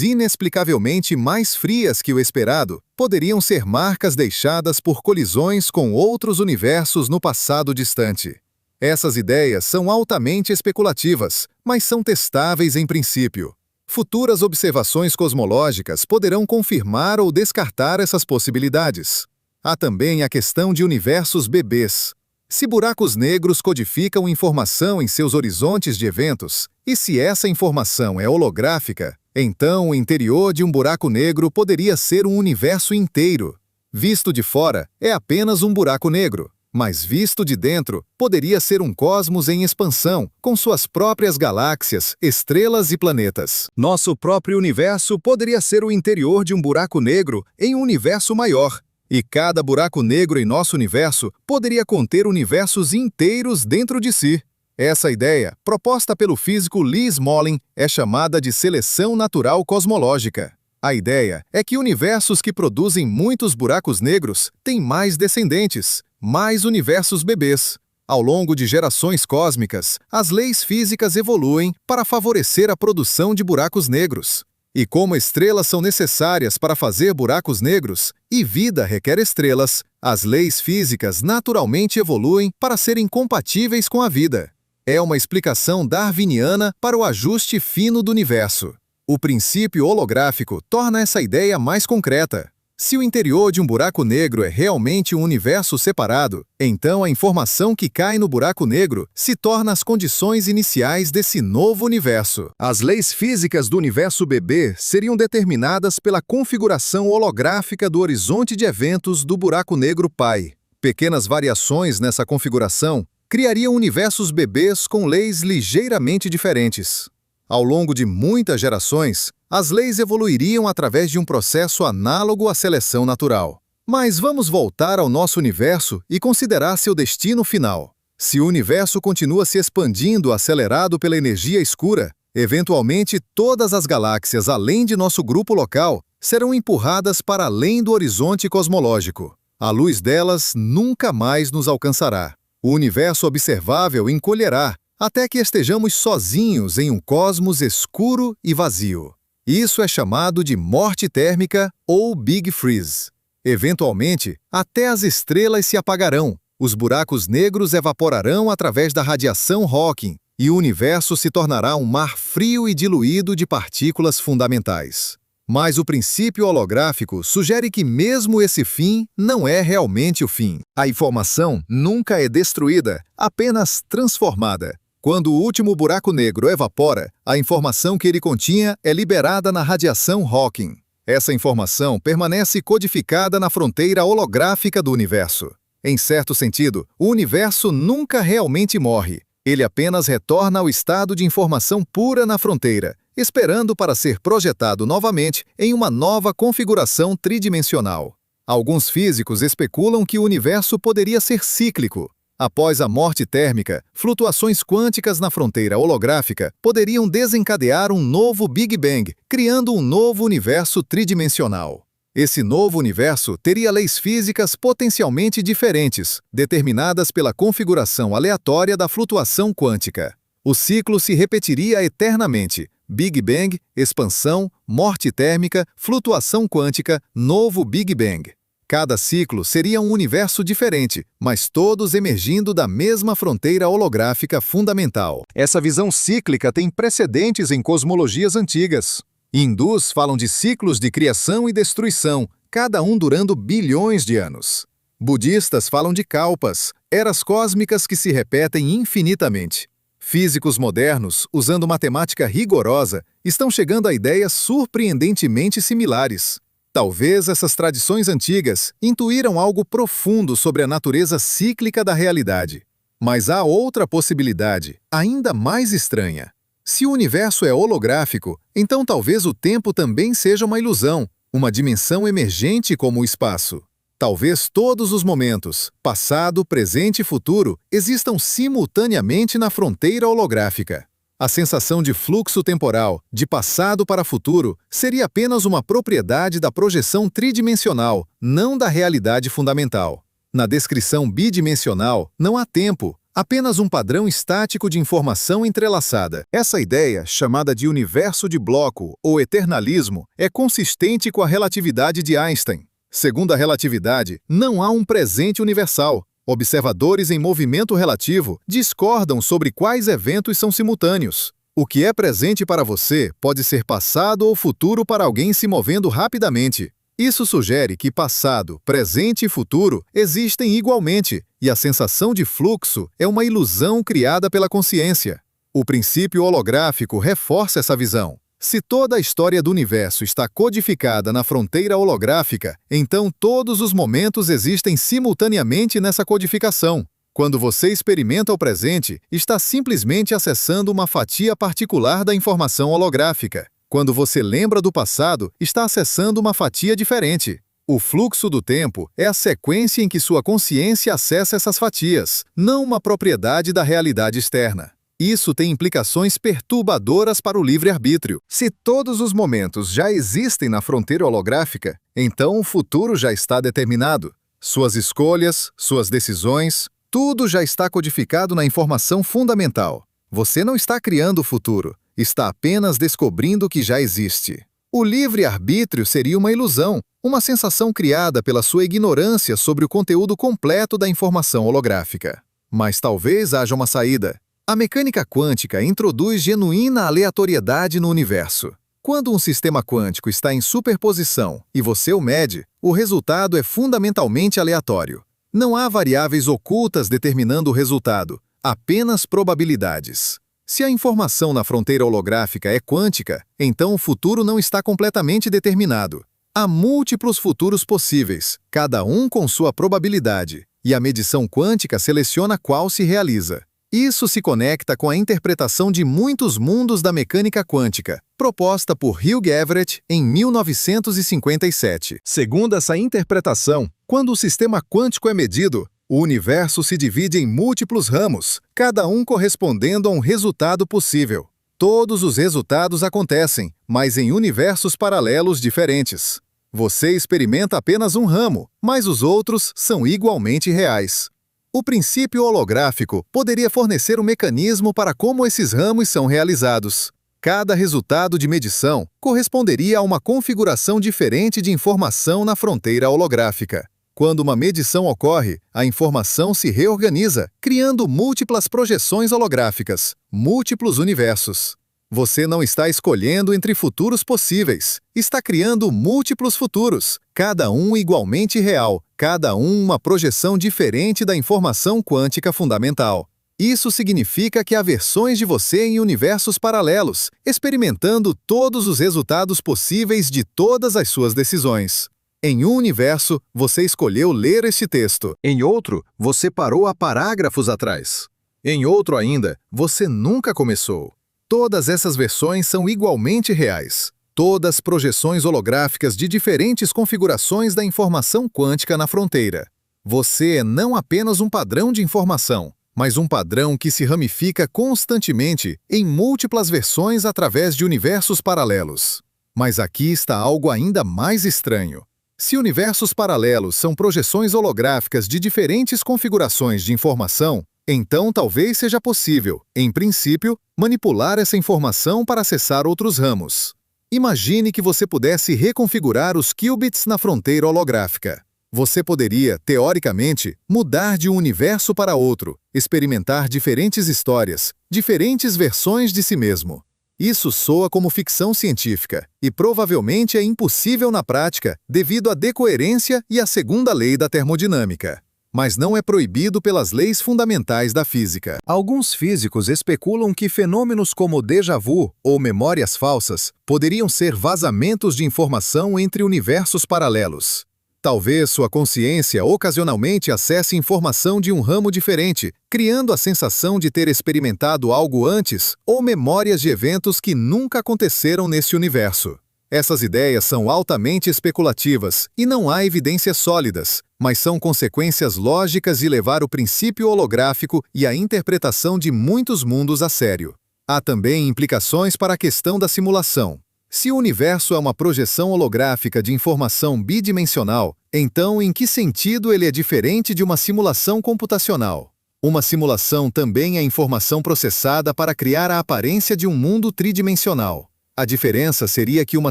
inexplicavelmente mais frias que o esperado, poderiam ser marcas deixadas por colisões com outros universos no passado distante. Essas ideias são altamente especulativas, mas são testáveis em princípio. Futuras observações cosmológicas poderão confirmar ou descartar essas possibilidades. Há também a questão de universos bebês. Se buracos negros codificam informação em seus horizontes de eventos, e se essa informação é holográfica, então o interior de um buraco negro poderia ser um universo inteiro. Visto de fora, é apenas um buraco negro, mas visto de dentro, poderia ser um cosmos em expansão, com suas próprias galáxias, estrelas e planetas. Nosso próprio universo poderia ser o interior de um buraco negro em um universo maior. E cada buraco negro em nosso universo poderia conter universos inteiros dentro de si. Essa ideia, proposta pelo físico Lee Smolin, é chamada de seleção natural cosmológica. A ideia é que universos que produzem muitos buracos negros têm mais descendentes, mais universos bebês. Ao longo de gerações cósmicas, as leis físicas evoluem para favorecer a produção de buracos negros. E como estrelas são necessárias para fazer buracos negros, e vida requer estrelas, as leis físicas naturalmente evoluem para serem compatíveis com a vida. É uma explicação darwiniana para o ajuste fino do universo. O princípio holográfico torna essa ideia mais concreta. Se o interior de um buraco negro é realmente um universo separado, então a informação que cai no buraco negro se torna as condições iniciais desse novo universo. As leis físicas do universo bebê seriam determinadas pela configuração holográfica do horizonte de eventos do buraco negro pai. Pequenas variações nessa configuração criariam universos bebês com leis ligeiramente diferentes. Ao longo de muitas gerações, as leis evoluiriam através de um processo análogo à seleção natural. Mas vamos voltar ao nosso universo e considerar seu destino final. Se o universo continua se expandindo acelerado pela energia escura, eventualmente todas as galáxias além de nosso grupo local serão empurradas para além do horizonte cosmológico. A luz delas nunca mais nos alcançará. O universo observável encolherá até que estejamos sozinhos em um cosmos escuro e vazio. Isso é chamado de morte térmica ou Big Freeze. Eventualmente, até as estrelas se apagarão, os buracos negros evaporarão através da radiação Hawking e o universo se tornará um mar frio e diluído de partículas fundamentais. Mas o princípio holográfico sugere que mesmo esse fim não é realmente o fim. A informação nunca é destruída, apenas transformada. Quando o último buraco negro evapora, a informação que ele continha é liberada na radiação Hawking. Essa informação permanece codificada na fronteira holográfica do universo. Em certo sentido, o universo nunca realmente morre. Ele apenas retorna ao estado de informação pura na fronteira, esperando para ser projetado novamente em uma nova configuração tridimensional. Alguns físicos especulam que o universo poderia ser cíclico. Após a morte térmica, flutuações quânticas na fronteira holográfica poderiam desencadear um novo Big Bang, criando um novo universo tridimensional. Esse novo universo teria leis físicas potencialmente diferentes, determinadas pela configuração aleatória da flutuação quântica. O ciclo se repetiria eternamente: Big Bang, expansão, morte térmica, flutuação quântica, novo Big Bang. Cada ciclo seria um universo diferente, mas todos emergindo da mesma fronteira holográfica fundamental. Essa visão cíclica tem precedentes em cosmologias antigas. Hindus falam de ciclos de criação e destruição, cada um durando bilhões de anos. Budistas falam de kalpas, eras cósmicas que se repetem infinitamente. Físicos modernos, usando matemática rigorosa, estão chegando a ideias surpreendentemente similares. Talvez essas tradições antigas intuíram algo profundo sobre a natureza cíclica da realidade. Mas há outra possibilidade, ainda mais estranha. Se o universo é holográfico, então talvez o tempo também seja uma ilusão, uma dimensão emergente como o espaço. Talvez todos os momentos, passado, presente e futuro, existam simultaneamente na fronteira holográfica. A sensação de fluxo temporal, de passado para futuro, seria apenas uma propriedade da projeção tridimensional, não da realidade fundamental. Na descrição bidimensional, não há tempo, apenas um padrão estático de informação entrelaçada. Essa ideia, chamada de universo de bloco ou eternalismo, é consistente com a relatividade de Einstein. Segundo a relatividade, não há um presente universal. Observadores em movimento relativo discordam sobre quais eventos são simultâneos. O que é presente para você pode ser passado ou futuro para alguém se movendo rapidamente. Isso sugere que passado, presente e futuro existem igualmente, e a sensação de fluxo é uma ilusão criada pela consciência. O princípio holográfico reforça essa visão. Se toda a história do universo está codificada na fronteira holográfica, então todos os momentos existem simultaneamente nessa codificação. Quando você experimenta o presente, está simplesmente acessando uma fatia particular da informação holográfica. Quando você lembra do passado, está acessando uma fatia diferente. O fluxo do tempo é a sequência em que sua consciência acessa essas fatias, não uma propriedade da realidade externa. Isso tem implicações perturbadoras para o livre-arbítrio. Se todos os momentos já existem na fronteira holográfica, então o futuro já está determinado. Suas escolhas, suas decisões, tudo já está codificado na informação fundamental. Você não está criando o futuro, está apenas descobrindo o que já existe. O livre-arbítrio seria uma ilusão, uma sensação criada pela sua ignorância sobre o conteúdo completo da informação holográfica. Mas talvez haja uma saída. A mecânica quântica introduz genuína aleatoriedade no universo. Quando um sistema quântico está em superposição e você o mede, o resultado é fundamentalmente aleatório. Não há variáveis ocultas determinando o resultado, apenas probabilidades. Se a informação na fronteira holográfica é quântica, então o futuro não está completamente determinado. Há múltiplos futuros possíveis, cada um com sua probabilidade, e a medição quântica seleciona qual se realiza. Isso se conecta com a interpretação de muitos mundos da mecânica quântica, proposta por Hugh Everett em 1957. Segundo essa interpretação, quando o sistema quântico é medido, o universo se divide em múltiplos ramos, cada um correspondendo a um resultado possível. Todos os resultados acontecem, mas em universos paralelos diferentes. Você experimenta apenas um ramo, mas os outros são igualmente reais. O princípio holográfico poderia fornecer um mecanismo para como esses ramos são realizados. Cada resultado de medição corresponderia a uma configuração diferente de informação na fronteira holográfica. Quando uma medição ocorre, a informação se reorganiza, criando múltiplas projeções holográficas, múltiplos universos. Você não está escolhendo entre futuros possíveis, está criando múltiplos futuros, cada um igualmente real, cada um uma projeção diferente da informação quântica fundamental. Isso significa que há versões de você em universos paralelos, experimentando todos os resultados possíveis de todas as suas decisões. Em um universo, você escolheu ler este texto. Em outro, você parou há parágrafos atrás. Em outro ainda, você nunca começou. Todas essas versões são igualmente reais. Todas projeções holográficas de diferentes configurações da informação quântica na fronteira. Você é não apenas um padrão de informação, mas um padrão que se ramifica constantemente em múltiplas versões através de universos paralelos. Mas aqui está algo ainda mais estranho. Se universos paralelos são projeções holográficas de diferentes configurações de informação, então talvez seja possível, em princípio, manipular essa informação para acessar outros ramos. Imagine que você pudesse reconfigurar os qubits na fronteira holográfica. Você poderia, teoricamente, mudar de um universo para outro, experimentar diferentes histórias, diferentes versões de si mesmo. Isso soa como ficção científica e provavelmente é impossível na prática devido à decoerência e à segunda lei da termodinâmica. Mas não é proibido pelas leis fundamentais da física. Alguns físicos especulam que fenômenos como déjà vu ou memórias falsas poderiam ser vazamentos de informação entre universos paralelos. Talvez sua consciência ocasionalmente acesse informação de um ramo diferente, criando a sensação de ter experimentado algo antes ou memórias de eventos que nunca aconteceram nesse universo. Essas ideias são altamente especulativas e não há evidências sólidas, mas são consequências lógicas de levar o princípio holográfico e a interpretação de muitos mundos a sério. Há também implicações para a questão da simulação. Se o universo é uma projeção holográfica de informação bidimensional, então em que sentido ele é diferente de uma simulação computacional? Uma simulação também é informação processada para criar a aparência de um mundo tridimensional. A diferença seria que uma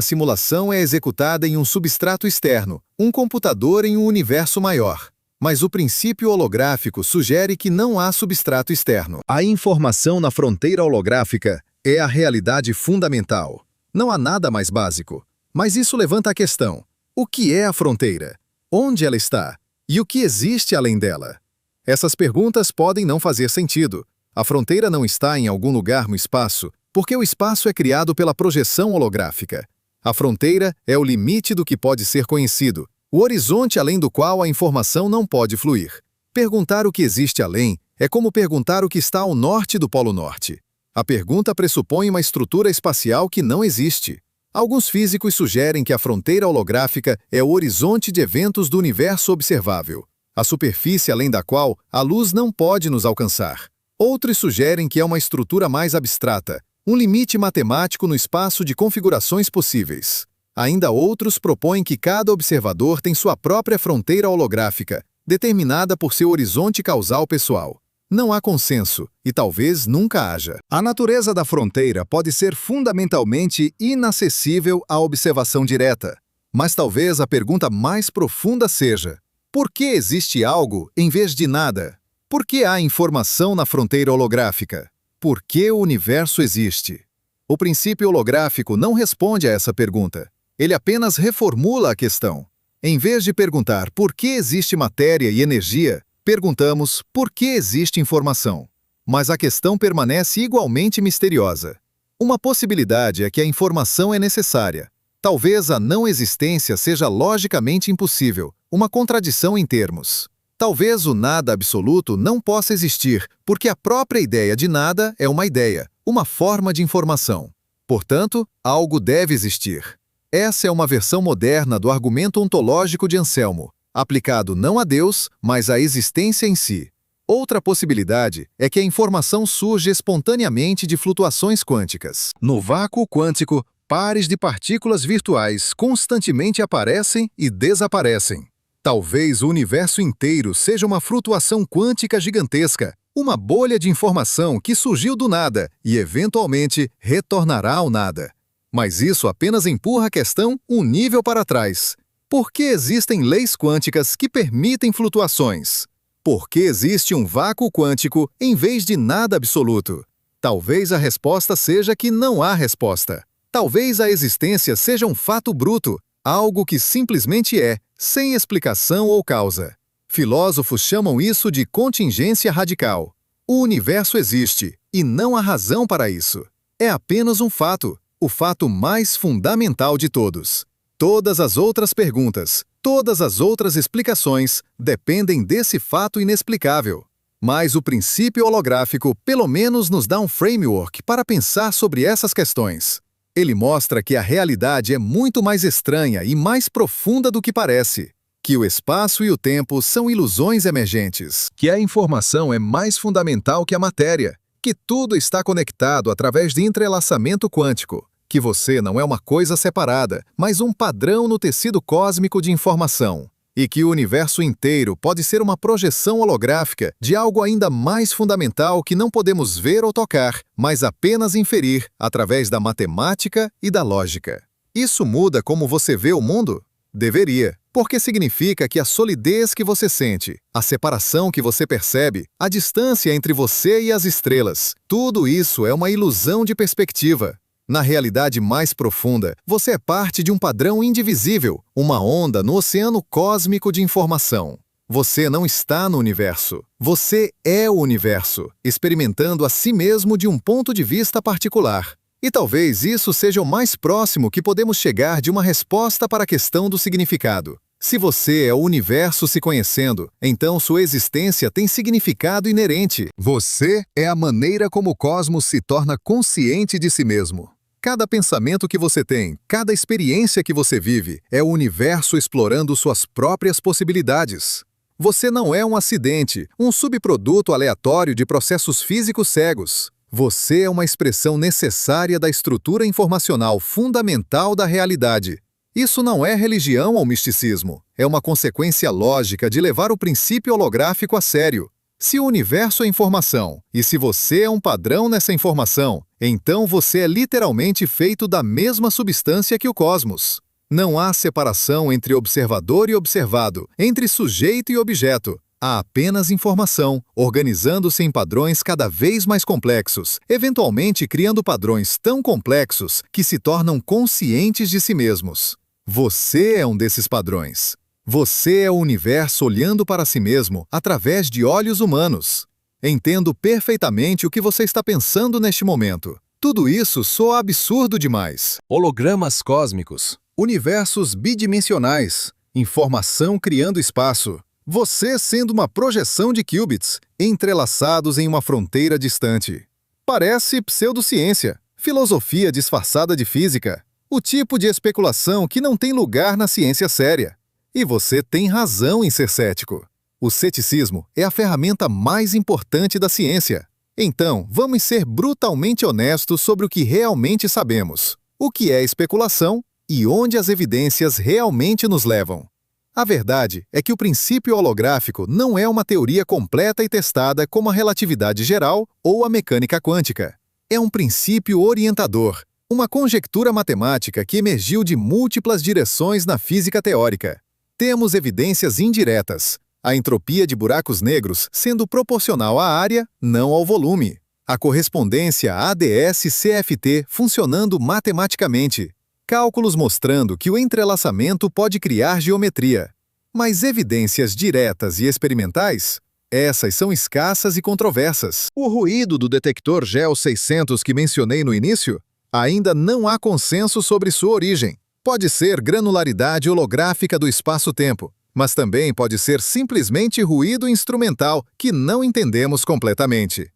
simulação é executada em um substrato externo, um computador em um universo maior. Mas o princípio holográfico sugere que não há substrato externo. A informação na fronteira holográfica é a realidade fundamental. Não há nada mais básico. Mas isso levanta a questão: o que é a fronteira? Onde ela está? E o que existe além dela? Essas perguntas podem não fazer sentido. A fronteira não está em algum lugar no espaço, porque o espaço é criado pela projeção holográfica. A fronteira é o limite do que pode ser conhecido, o horizonte além do qual a informação não pode fluir. Perguntar o que existe além é como perguntar o que está ao norte do Polo Norte. A pergunta pressupõe uma estrutura espacial que não existe. Alguns físicos sugerem que a fronteira holográfica é o horizonte de eventos do universo observável, a superfície além da qual a luz não pode nos alcançar. Outros sugerem que é uma estrutura mais abstrata, um limite matemático no espaço de configurações possíveis. Ainda outros propõem que cada observador tem sua própria fronteira holográfica, determinada por seu horizonte causal pessoal. Não há consenso, e talvez nunca haja. A natureza da fronteira pode ser fundamentalmente inacessível à observação direta. Mas talvez a pergunta mais profunda seja: por que existe algo em vez de nada? Por que há informação na fronteira holográfica? Por que o universo existe? O princípio holográfico não responde a essa pergunta. Ele apenas reformula a questão. Em vez de perguntar por que existe matéria e energia, perguntamos por que existe informação. Mas a questão permanece igualmente misteriosa. Uma possibilidade é que a informação é necessária. Talvez a não existência seja logicamente impossível, uma contradição em termos. Talvez o nada absoluto não possa existir, porque a própria ideia de nada é uma ideia, uma forma de informação. Portanto, algo deve existir. Essa é uma versão moderna do argumento ontológico de Anselmo, aplicado não a Deus, mas à existência em si. Outra possibilidade é que a informação surge espontaneamente de flutuações quânticas. No vácuo quântico, pares de partículas virtuais constantemente aparecem e desaparecem. Talvez o universo inteiro seja uma flutuação quântica gigantesca, uma bolha de informação que surgiu do nada e, eventualmente, retornará ao nada. Mas isso apenas empurra a questão um nível para trás. Por que existem leis quânticas que permitem flutuações? Por que existe um vácuo quântico em vez de nada absoluto? Talvez a resposta seja que não há resposta. Talvez a existência seja um fato bruto, algo que simplesmente é, sem explicação ou causa. Filósofos chamam isso de contingência radical. O universo existe, e não há razão para isso. É apenas um fato, o fato mais fundamental de todos. Todas as outras perguntas, todas as outras explicações dependem desse fato inexplicável. Mas o princípio holográfico pelo menos nos dá um framework para pensar sobre essas questões. Ele mostra que a realidade é muito mais estranha e mais profunda do que parece, que o espaço e o tempo são ilusões emergentes, que a informação é mais fundamental que a matéria, que tudo está conectado através de entrelaçamento quântico, que você não é uma coisa separada, mas um padrão no tecido cósmico de informação, e que o universo inteiro pode ser uma projeção holográfica de algo ainda mais fundamental que não podemos ver ou tocar, mas apenas inferir através da matemática e da lógica. Isso muda como você vê o mundo? Deveria, porque significa que a solidez que você sente, a separação que você percebe, a distância entre você e as estrelas, tudo isso é uma ilusão de perspectiva. Na realidade mais profunda, você é parte de um padrão indivisível, uma onda no oceano cósmico de informação. Você não está no universo. Você é o universo, experimentando a si mesmo de um ponto de vista particular. E talvez isso seja o mais próximo que podemos chegar de uma resposta para a questão do significado. Se você é o universo se conhecendo, então sua existência tem significado inerente. Você é a maneira como o cosmos se torna consciente de si mesmo. Cada pensamento que você tem, cada experiência que você vive, é o universo explorando suas próprias possibilidades. Você não é um acidente, um subproduto aleatório de processos físicos cegos. Você é uma expressão necessária da estrutura informacional fundamental da realidade. Isso não é religião ou misticismo. É uma consequência lógica de levar o princípio holográfico a sério. Se o universo é informação, e se você é um padrão nessa informação, então você é literalmente feito da mesma substância que o cosmos. Não há separação entre observador e observado, entre sujeito e objeto. Há apenas informação, organizando-se em padrões cada vez mais complexos, eventualmente criando padrões tão complexos que se tornam conscientes de si mesmos. Você é um desses padrões. Você é o universo olhando para si mesmo através de olhos humanos. Entendo perfeitamente o que você está pensando neste momento. Tudo isso soa absurdo demais. Hologramas cósmicos, universos bidimensionais, informação criando espaço. Você sendo uma projeção de qubits, entrelaçados em uma fronteira distante. Parece pseudociência, filosofia disfarçada de física, o tipo de especulação que não tem lugar na ciência séria. E você tem razão em ser cético. O ceticismo é a ferramenta mais importante da ciência. Então, vamos ser brutalmente honestos sobre o que realmente sabemos, o que é especulação e onde as evidências realmente nos levam. A verdade é que o princípio holográfico não é uma teoria completa e testada como a relatividade geral ou a mecânica quântica. É um princípio orientador, uma conjectura matemática que emergiu de múltiplas direções na física teórica. Temos evidências indiretas, a entropia de buracos negros sendo proporcional à área, não ao volume. A correspondência ADS-CFT funcionando matematicamente. Cálculos mostrando que o entrelaçamento pode criar geometria. Mas evidências diretas e experimentais? Essas são escassas e controversas. O ruído do detector GEL 600 que mencionei no início? Ainda não há consenso sobre sua origem. Pode ser granularidade holográfica do espaço-tempo. mas também pode ser simplesmente ruído instrumental que não entendemos completamente.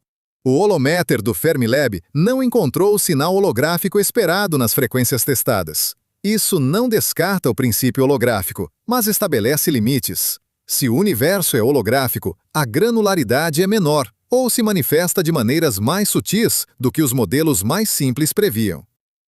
O holométer do Fermilab não encontrou o sinal holográfico esperado nas frequências testadas. Isso não descarta o princípio holográfico, mas estabelece limites. Se o universo é holográfico, a granularidade é menor, ou se manifesta de maneiras mais sutis do que os modelos mais simples previam.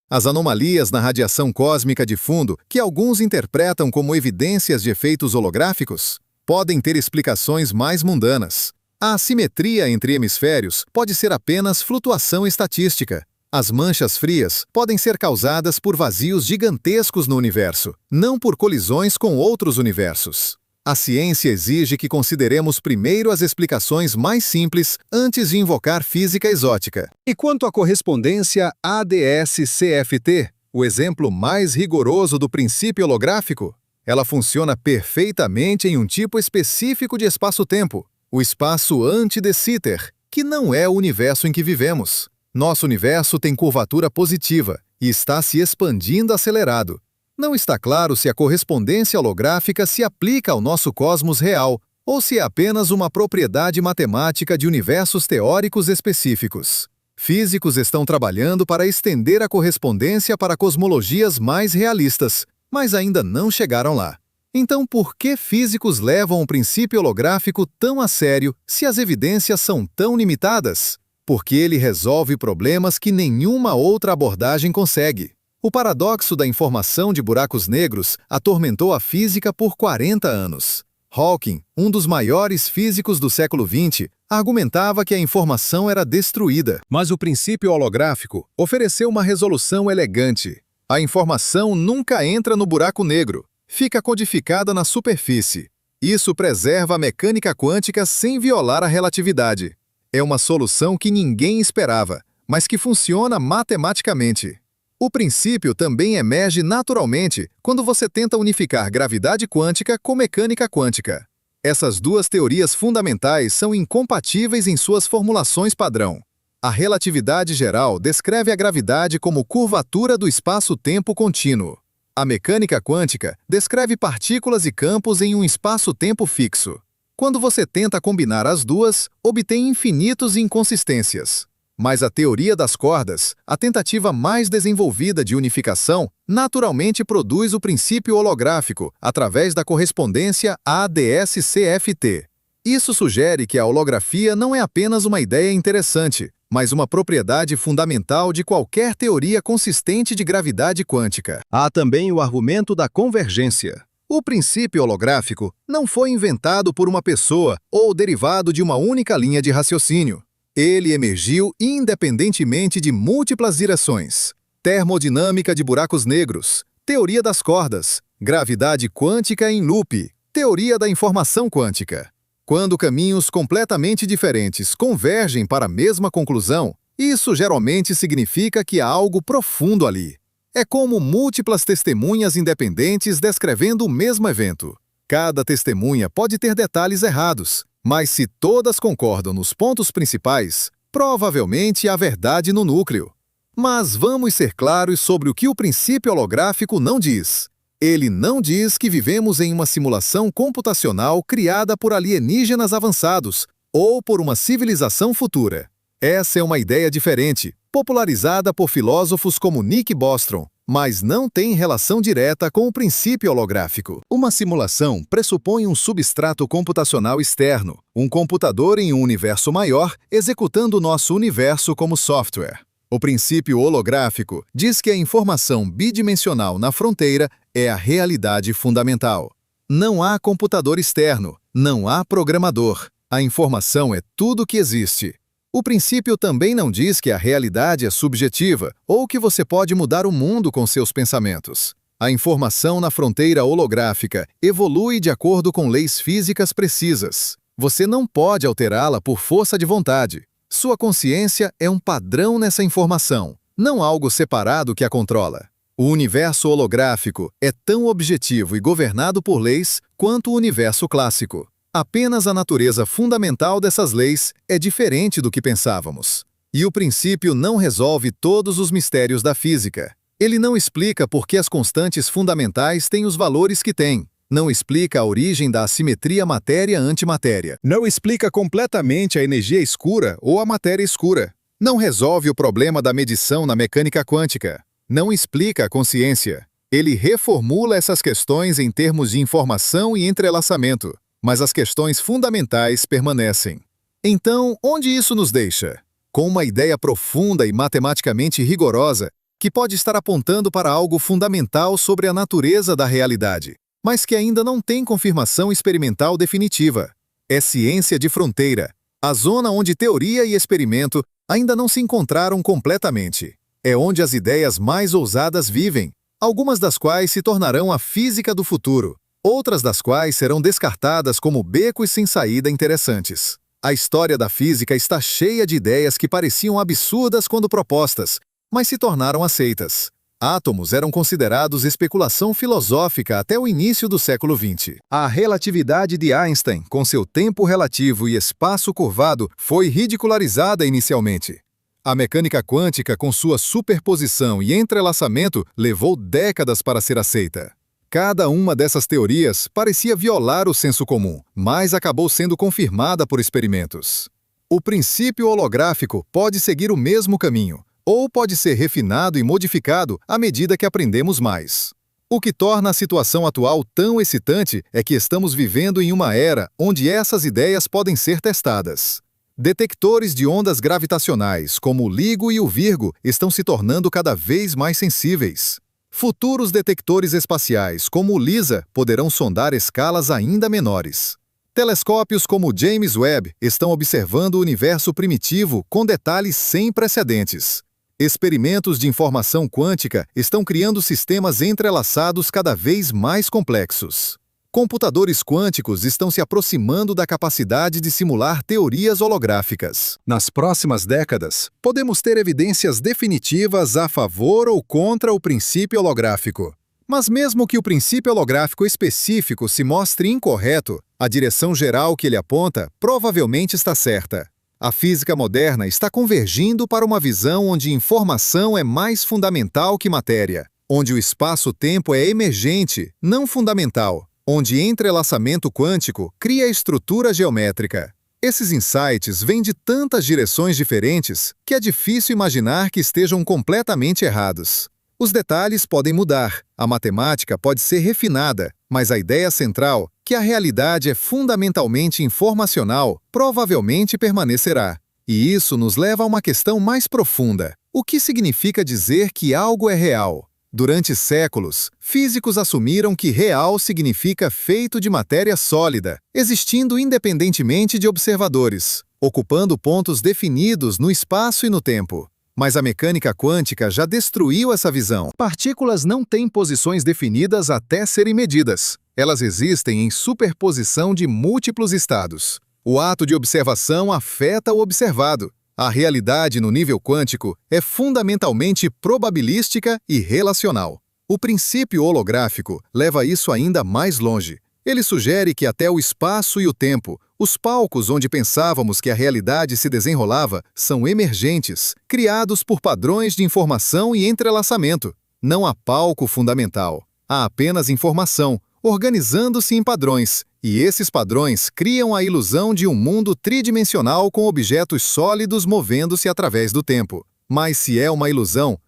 As anomalias na radiação cósmica de fundo, que alguns interpretam como evidências de efeitos holográficos, podem ter explicações mais mundanas. A assimetria entre hemisférios pode ser apenas flutuação estatística. As manchas frias podem ser causadas por vazios gigantescos no universo, não por colisões com outros universos. A ciência exige que consideremos primeiro as explicações mais simples antes de invocar física exótica. E quanto à correspondência ADS-CFT, o exemplo mais rigoroso do princípio holográfico, ela funciona perfeitamente em um tipo específico de espaço-tempo, o espaço anti-de Sitter, que não é o universo em que vivemos. Nosso universo tem curvatura positiva e está se expandindo acelerado. Não está claro se a correspondência holográfica se aplica ao nosso cosmos real ou se é apenas uma propriedade matemática de universos teóricos específicos. Físicos estão trabalhando para estender a correspondência para cosmologias mais realistas, mas ainda não chegaram lá. Então, por que físicos levam o princípio holográfico tão a sério se as evidências são tão limitadas? Porque ele resolve problemas que nenhuma outra abordagem consegue. O paradoxo da informação de buracos negros atormentou a física por 40 anos. Hawking, um dos maiores físicos do século XX, argumentava que a informação era destruída. Mas o princípio holográfico ofereceu uma resolução elegante. A informação nunca entra no buraco negro, fica codificada na superfície. Isso preserva a mecânica quântica sem violar a relatividade. É uma solução que ninguém esperava, mas que funciona matematicamente. O princípio também emerge naturalmente quando você tenta unificar gravidade quântica com mecânica quântica. Essas duas teorias fundamentais são incompatíveis em suas formulações padrão. A relatividade geral descreve a gravidade como curvatura do espaço-tempo contínuo. A mecânica quântica descreve partículas e campos em um espaço-tempo fixo. Quando você tenta combinar as duas, obtém infinitos inconsistências. Mas a teoria das cordas, a tentativa mais desenvolvida de unificação, naturalmente produz o princípio holográfico através da correspondência ADS-CFT. Isso sugere que a holografia não é apenas uma ideia interessante, mas uma propriedade fundamental de qualquer teoria consistente de gravidade quântica. Há também o argumento da convergência. O princípio holográfico não foi inventado por uma pessoa ou derivado de uma única linha de raciocínio. Ele emergiu independentemente de múltiplas direções. Termodinâmica de buracos negros, teoria das cordas, gravidade quântica em loop, teoria da informação quântica. Quando caminhos completamente diferentes convergem para a mesma conclusão, isso geralmente significa que há algo profundo ali. É como múltiplas testemunhas independentes descrevendo o mesmo evento. Cada testemunha pode ter detalhes errados, mas se todas concordam nos pontos principais, provavelmente há verdade no núcleo. Mas vamos ser claros sobre o que o princípio holográfico não diz. Ele não diz que vivemos em uma simulação computacional criada por alienígenas avançados ou por uma civilização futura. Essa é uma ideia diferente, popularizada por filósofos como Nick Bostrom, mas não tem relação direta com o princípio holográfico. Uma simulação pressupõe um substrato computacional externo, um computador em um universo maior executando nosso universo como software. O princípio holográfico diz que a informação bidimensional na fronteira é a realidade fundamental. Não há computador externo, não há programador. A informação é tudo o que existe. O princípio também não diz que a realidade é subjetiva ou que você pode mudar o mundo com seus pensamentos. A informação na fronteira holográfica evolui de acordo com leis físicas precisas. Você não pode alterá-la por força de vontade. Sua consciência é um padrão nessa informação, não algo separado que a controla. O universo holográfico é tão objetivo e governado por leis quanto o universo clássico. Apenas a natureza fundamental dessas leis é diferente do que pensávamos. E o princípio não resolve todos os mistérios da física. Ele não explica por que as constantes fundamentais têm os valores que têm. Não explica a origem da assimetria matéria-antimatéria. Não explica completamente a energia escura ou a matéria escura. Não resolve o problema da medição na mecânica quântica. Não explica a consciência. Ele reformula essas questões em termos de informação e entrelaçamento, mas as questões fundamentais permanecem. Então, onde isso nos deixa? Com uma ideia profunda e matematicamente rigorosa que pode estar apontando para algo fundamental sobre a natureza da realidade, mas que ainda não tem confirmação experimental definitiva. É ciência de fronteira, a zona onde teoria e experimento ainda não se encontraram completamente. É onde as ideias mais ousadas vivem, algumas das quais se tornarão a física do futuro, outras das quais serão descartadas como becos sem saída interessantes. A história da física está cheia de ideias que pareciam absurdas quando propostas, mas se tornaram aceitas. Átomos eram considerados especulação filosófica até o início do século XX. A relatividade de Einstein, com seu tempo relativo e espaço curvado, foi ridicularizada inicialmente. A mecânica quântica, com sua superposição e entrelaçamento, levou décadas para ser aceita. Cada uma dessas teorias parecia violar o senso comum, mas acabou sendo confirmada por experimentos. O princípio holográfico pode seguir o mesmo caminho, ou pode ser refinado e modificado à medida que aprendemos mais. O que torna a situação atual tão excitante é que estamos vivendo em uma era onde essas ideias podem ser testadas. Detectores de ondas gravitacionais, como o LIGO e o Virgo, estão se tornando cada vez mais sensíveis. Futuros detectores espaciais, como o LISA, poderão sondar escalas ainda menores. Telescópios como o James Webb estão observando o universo primitivo com detalhes sem precedentes. Experimentos de informação quântica estão criando sistemas entrelaçados cada vez mais complexos. Computadores quânticos estão se aproximando da capacidade de simular teorias holográficas. Nas próximas décadas, podemos ter evidências definitivas a favor ou contra o princípio holográfico. Mas mesmo que o princípio holográfico específico se mostre incorreto, a direção geral que ele aponta provavelmente está certa. A física moderna está convergindo para uma visão onde informação é mais fundamental que matéria, onde o espaço-tempo é emergente, não fundamental, onde entrelaçamento quântico cria estrutura geométrica. Esses insights vêm de tantas direções diferentes que é difícil imaginar que estejam completamente errados. Os detalhes podem mudar, a matemática pode ser refinada, mas a ideia central, que a realidade é fundamentalmente informacional, provavelmente permanecerá. E isso nos leva a uma questão mais profunda. O que significa dizer que algo é real? Durante séculos, físicos assumiram que real significa feito de matéria sólida, existindo independentemente de observadores, ocupando pontos definidos no espaço e no tempo. Mas a mecânica quântica já destruiu essa visão. Partículas não têm posições definidas até serem medidas. Elas existem em superposição de múltiplos estados. O ato de observação afeta o observado. A realidade no nível quântico é fundamentalmente probabilística e relacional. O princípio holográfico leva isso ainda mais longe. Ele sugere que até o espaço e o tempo, os palcos onde pensávamos que a realidade se desenrolava, são emergentes, criados por padrões de informação e entrelaçamento. Não há palco fundamental. Há apenas informação, organizando-se em padrões, e esses padrões criam a ilusão de um mundo tridimensional com objetos sólidos movendo-se através do tempo. Mas se é uma ilusão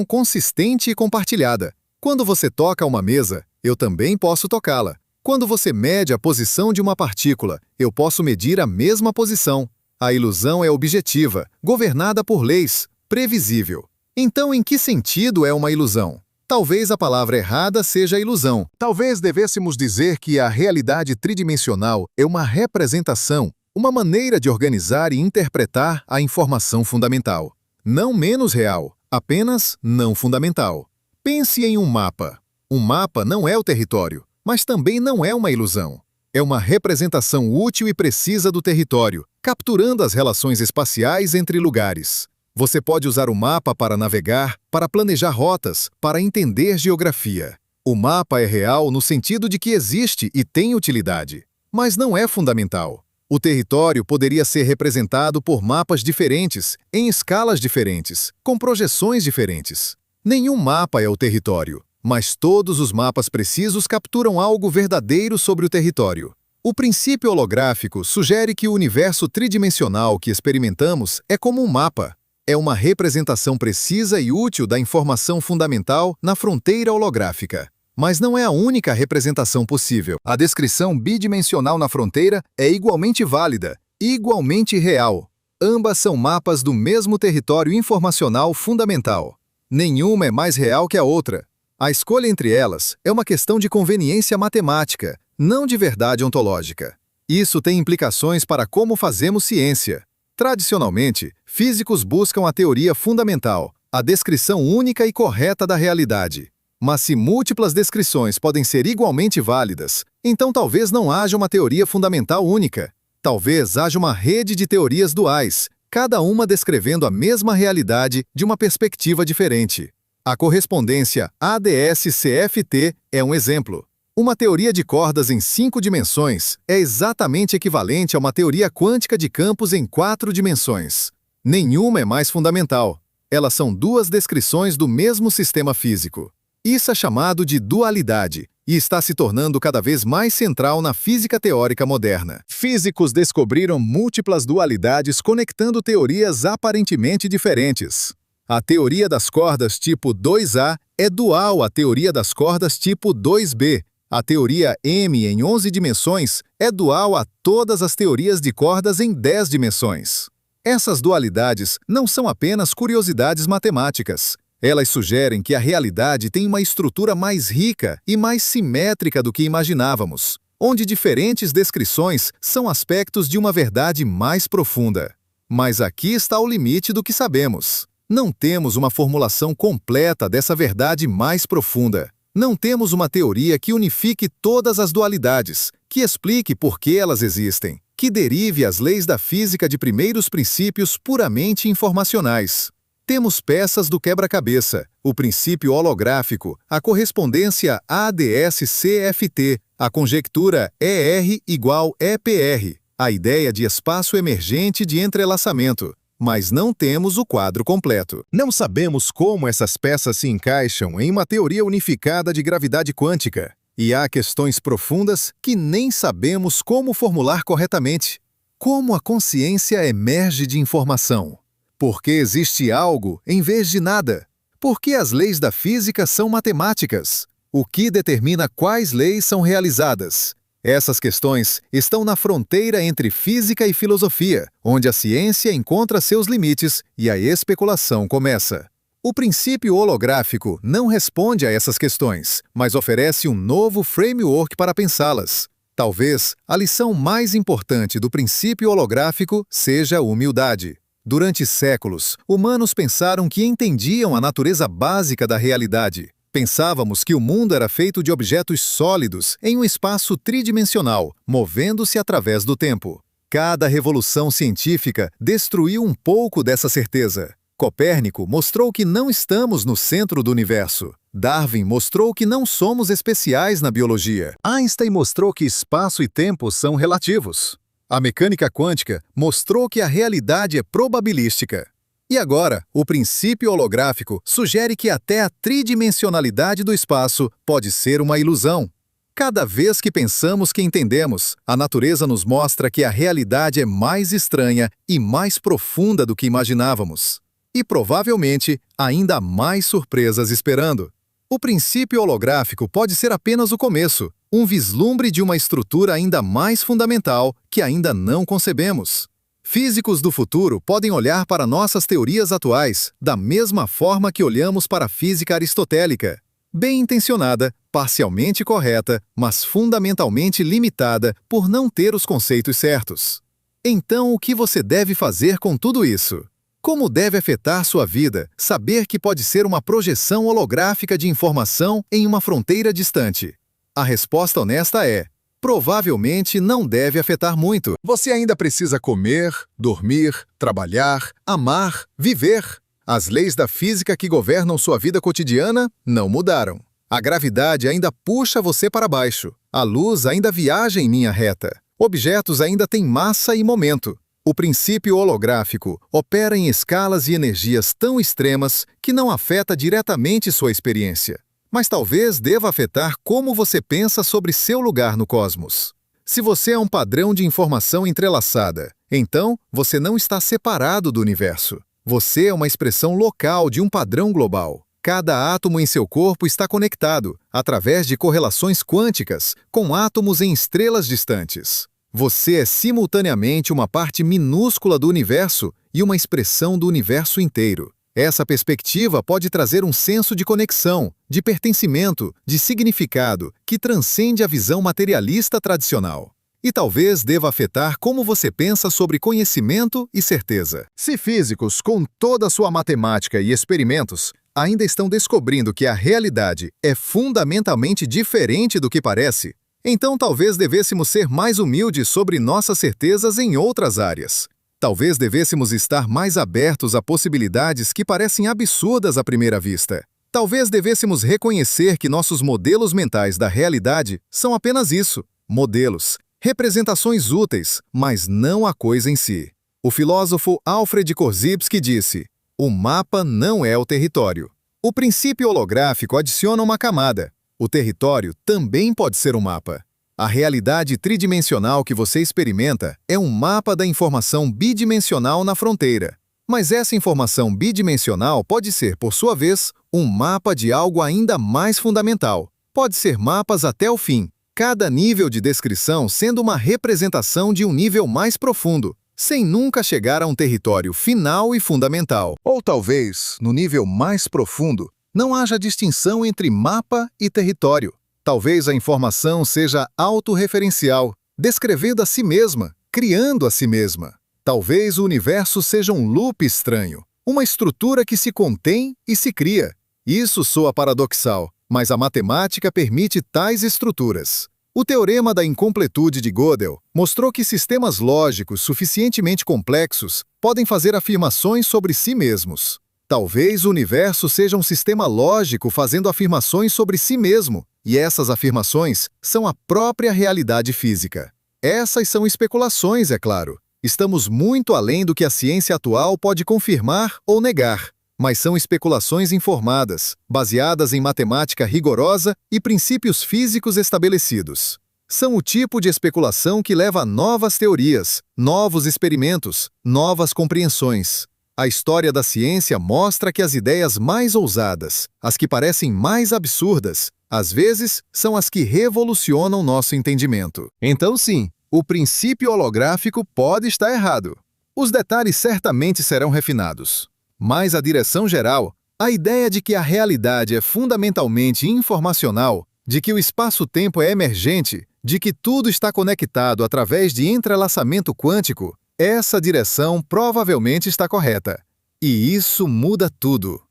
consistente e compartilhada. Quando você toca uma mesa, eu também posso tocá-la. Quando você mede a posição de uma partícula, eu posso medir a mesma posição. A ilusão é objetiva, governada por leis, previsível. Então, em que sentido é uma ilusão? Talvez a palavra errada seja ilusão. Talvez devêssemos dizer que a realidade tridimensional é uma representação, uma maneira de organizar e interpretar a informação fundamental. Não menos real, apenas não fundamental. Pense em um mapa. Um mapa não é o território, mas também não é uma ilusão. É uma representação útil e precisa do território, capturando as relações espaciais entre lugares. Você pode usar o mapa para navegar, para planejar rotas, para entender geografia. O mapa é real no sentido de que existe e tem utilidade, mas não é fundamental. O território poderia ser representado por mapas diferentes, em escalas diferentes, com projeções diferentes. Nenhum mapa é o território. Mas todos os mapas precisos capturam algo verdadeiro sobre o território. O princípio holográfico sugere que o universo tridimensional que experimentamos é como um mapa. É uma representação precisa e útil da informação fundamental na fronteira holográfica. Mas não é a única representação possível. A descrição bidimensional na fronteira é igualmente válida, igualmente real. Ambas são mapas do mesmo território informacional fundamental. Nenhuma é mais real que a outra. A escolha entre elas é uma questão de conveniência matemática, não de verdade ontológica. Isso tem implicações para como fazemos ciência. Tradicionalmente, físicos buscam a teoria fundamental, a descrição única e correta da realidade. Mas se múltiplas descrições podem ser igualmente válidas, então talvez não haja uma teoria fundamental única. Talvez haja uma rede de teorias duais, cada uma descrevendo a mesma realidade de uma perspectiva diferente. A correspondência ADS-CFT é um exemplo. Uma teoria de cordas em 5 dimensões é exatamente equivalente a uma teoria quântica de campos em 4 dimensões. Nenhuma é mais fundamental. Elas são duas descrições do mesmo sistema físico. Isso é chamado de dualidade e está se tornando cada vez mais central na física teórica moderna. Físicos descobriram múltiplas dualidades conectando teorias aparentemente diferentes. A teoria das cordas tipo 2A é dual à teoria das cordas tipo 2B. A teoria M em 11 dimensões é dual a todas as teorias de cordas em 10 dimensões. Essas dualidades não são apenas curiosidades matemáticas. Elas sugerem que a realidade tem uma estrutura mais rica e mais simétrica do que imaginávamos, onde diferentes descrições são aspectos de uma verdade mais profunda. Mas aqui está o limite do que sabemos. Não temos uma formulação completa dessa verdade mais profunda. Não temos uma teoria que unifique todas as dualidades, que explique por que elas existem, que derive as leis da física de primeiros princípios puramente informacionais. Temos peças do quebra-cabeça, o princípio holográfico, a correspondência ADS-CFT, a conjectura ER igual EPR, a ideia de espaço emergente de entrelaçamento. Mas não temos o quadro completo. Não sabemos como essas peças se encaixam em uma teoria unificada de gravidade quântica. E há questões profundas que nem sabemos como formular corretamente. Como a consciência emerge de informação? Por que existe algo em vez de nada? Por que as leis da física são matemáticas? O que determina quais leis são realizadas? Essas questões estão na fronteira entre física e filosofia, onde a ciência encontra seus limites e a especulação começa. O princípio holográfico não responde a essas questões, mas oferece um novo framework para pensá-las. Talvez a lição mais importante do princípio holográfico seja a humildade. Durante séculos, humanos pensaram que entendiam a natureza básica da realidade. Pensávamos que o mundo era feito de objetos sólidos em um espaço tridimensional, movendo-se através do tempo. Cada revolução científica destruiu um pouco dessa certeza. Copérnico mostrou que não estamos no centro do universo. Darwin mostrou que não somos especiais na biologia. Einstein mostrou que espaço e tempo são relativos. A mecânica quântica mostrou que a realidade é probabilística. E agora, o princípio holográfico sugere que até a tridimensionalidade do espaço pode ser uma ilusão. Cada vez que pensamos que entendemos, a natureza nos mostra que a realidade é mais estranha e mais profunda do que imaginávamos. E provavelmente ainda há mais surpresas esperando. O princípio holográfico pode ser apenas o começo, um vislumbre de uma estrutura ainda mais fundamental que ainda não concebemos. Físicos do futuro podem olhar para nossas teorias atuais da mesma forma que olhamos para a física aristotélica. Bem intencionada, parcialmente correta, mas fundamentalmente limitada por não ter os conceitos certos. Então, o que você deve fazer com tudo isso? Como deve afetar sua vida saber que pode ser uma projeção holográfica de informação em uma fronteira distante? A resposta honesta é: provavelmente não deve afetar muito. Você ainda precisa comer, dormir, trabalhar, amar, viver. As leis da física que governam sua vida cotidiana não mudaram. A gravidade ainda puxa você para baixo. A luz ainda viaja em linha reta. Objetos ainda têm massa e momento. O princípio holográfico opera em escalas e energias tão extremas que não afeta diretamente sua experiência. mas talvez deva afetar como você pensa sobre seu lugar no cosmos. Se você é um padrão de informação entrelaçada, então você não está separado do universo. Você é uma expressão local de um padrão global. Cada átomo em seu corpo está conectado, através de correlações quânticas, com átomos em estrelas distantes. Você é simultaneamente uma parte minúscula do universo e uma expressão do universo inteiro. Essa perspectiva pode trazer um senso de conexão, de pertencimento, de significado, que transcende a visão materialista tradicional. E talvez deva afetar como você pensa sobre conhecimento e certeza. Se físicos, com toda a sua matemática e experimentos, ainda estão descobrindo que a realidade é fundamentalmente diferente do que parece, então talvez devêssemos ser mais humildes sobre nossas certezas em outras áreas. Talvez devêssemos estar mais abertos a possibilidades que parecem absurdas à primeira vista. Talvez devêssemos reconhecer que nossos modelos mentais da realidade são apenas isso, modelos, representações úteis, mas não a coisa em si. O filósofo Alfred Korzybski disse: o mapa não é o território. O princípio holográfico adiciona uma camada. O território também pode ser um mapa. A realidade tridimensional que você experimenta é um mapa da informação bidimensional na fronteira. Mas essa informação bidimensional pode ser, por sua vez, um mapa de algo ainda mais fundamental. Pode ser mapas até o fim, cada nível de descrição sendo uma representação de um nível mais profundo, sem nunca chegar a um território final e fundamental. Ou talvez, no nível mais profundo, não haja distinção entre mapa e território. Talvez a informação seja autorreferencial, descrevendo a si mesma, criando a si mesma. Talvez o universo seja um loop estranho, uma estrutura que se contém e se cria. Isso soa paradoxal, mas a matemática permite tais estruturas. O teorema da incompletude de Gödel mostrou que sistemas lógicos suficientemente complexos podem fazer afirmações sobre si mesmos. Talvez o universo seja um sistema lógico fazendo afirmações sobre si mesmo, e essas afirmações são a própria realidade física. Essas são especulações, é claro. Estamos muito além do que a ciência atual pode confirmar ou negar, mas são especulações informadas, baseadas em matemática rigorosa e princípios físicos estabelecidos. São o tipo de especulação que leva a novas teorias, novos experimentos, novas compreensões. A história da ciência mostra que as ideias mais ousadas, as que parecem mais absurdas, às vezes são as que revolucionam nosso entendimento. Então sim, o princípio holográfico pode estar errado. Os detalhes certamente serão refinados. Mas a direção geral, a ideia de que a realidade é fundamentalmente informacional, de que o espaço-tempo é emergente, de que tudo está conectado através de entrelaçamento quântico, essa direção provavelmente está correta. E isso muda tudo.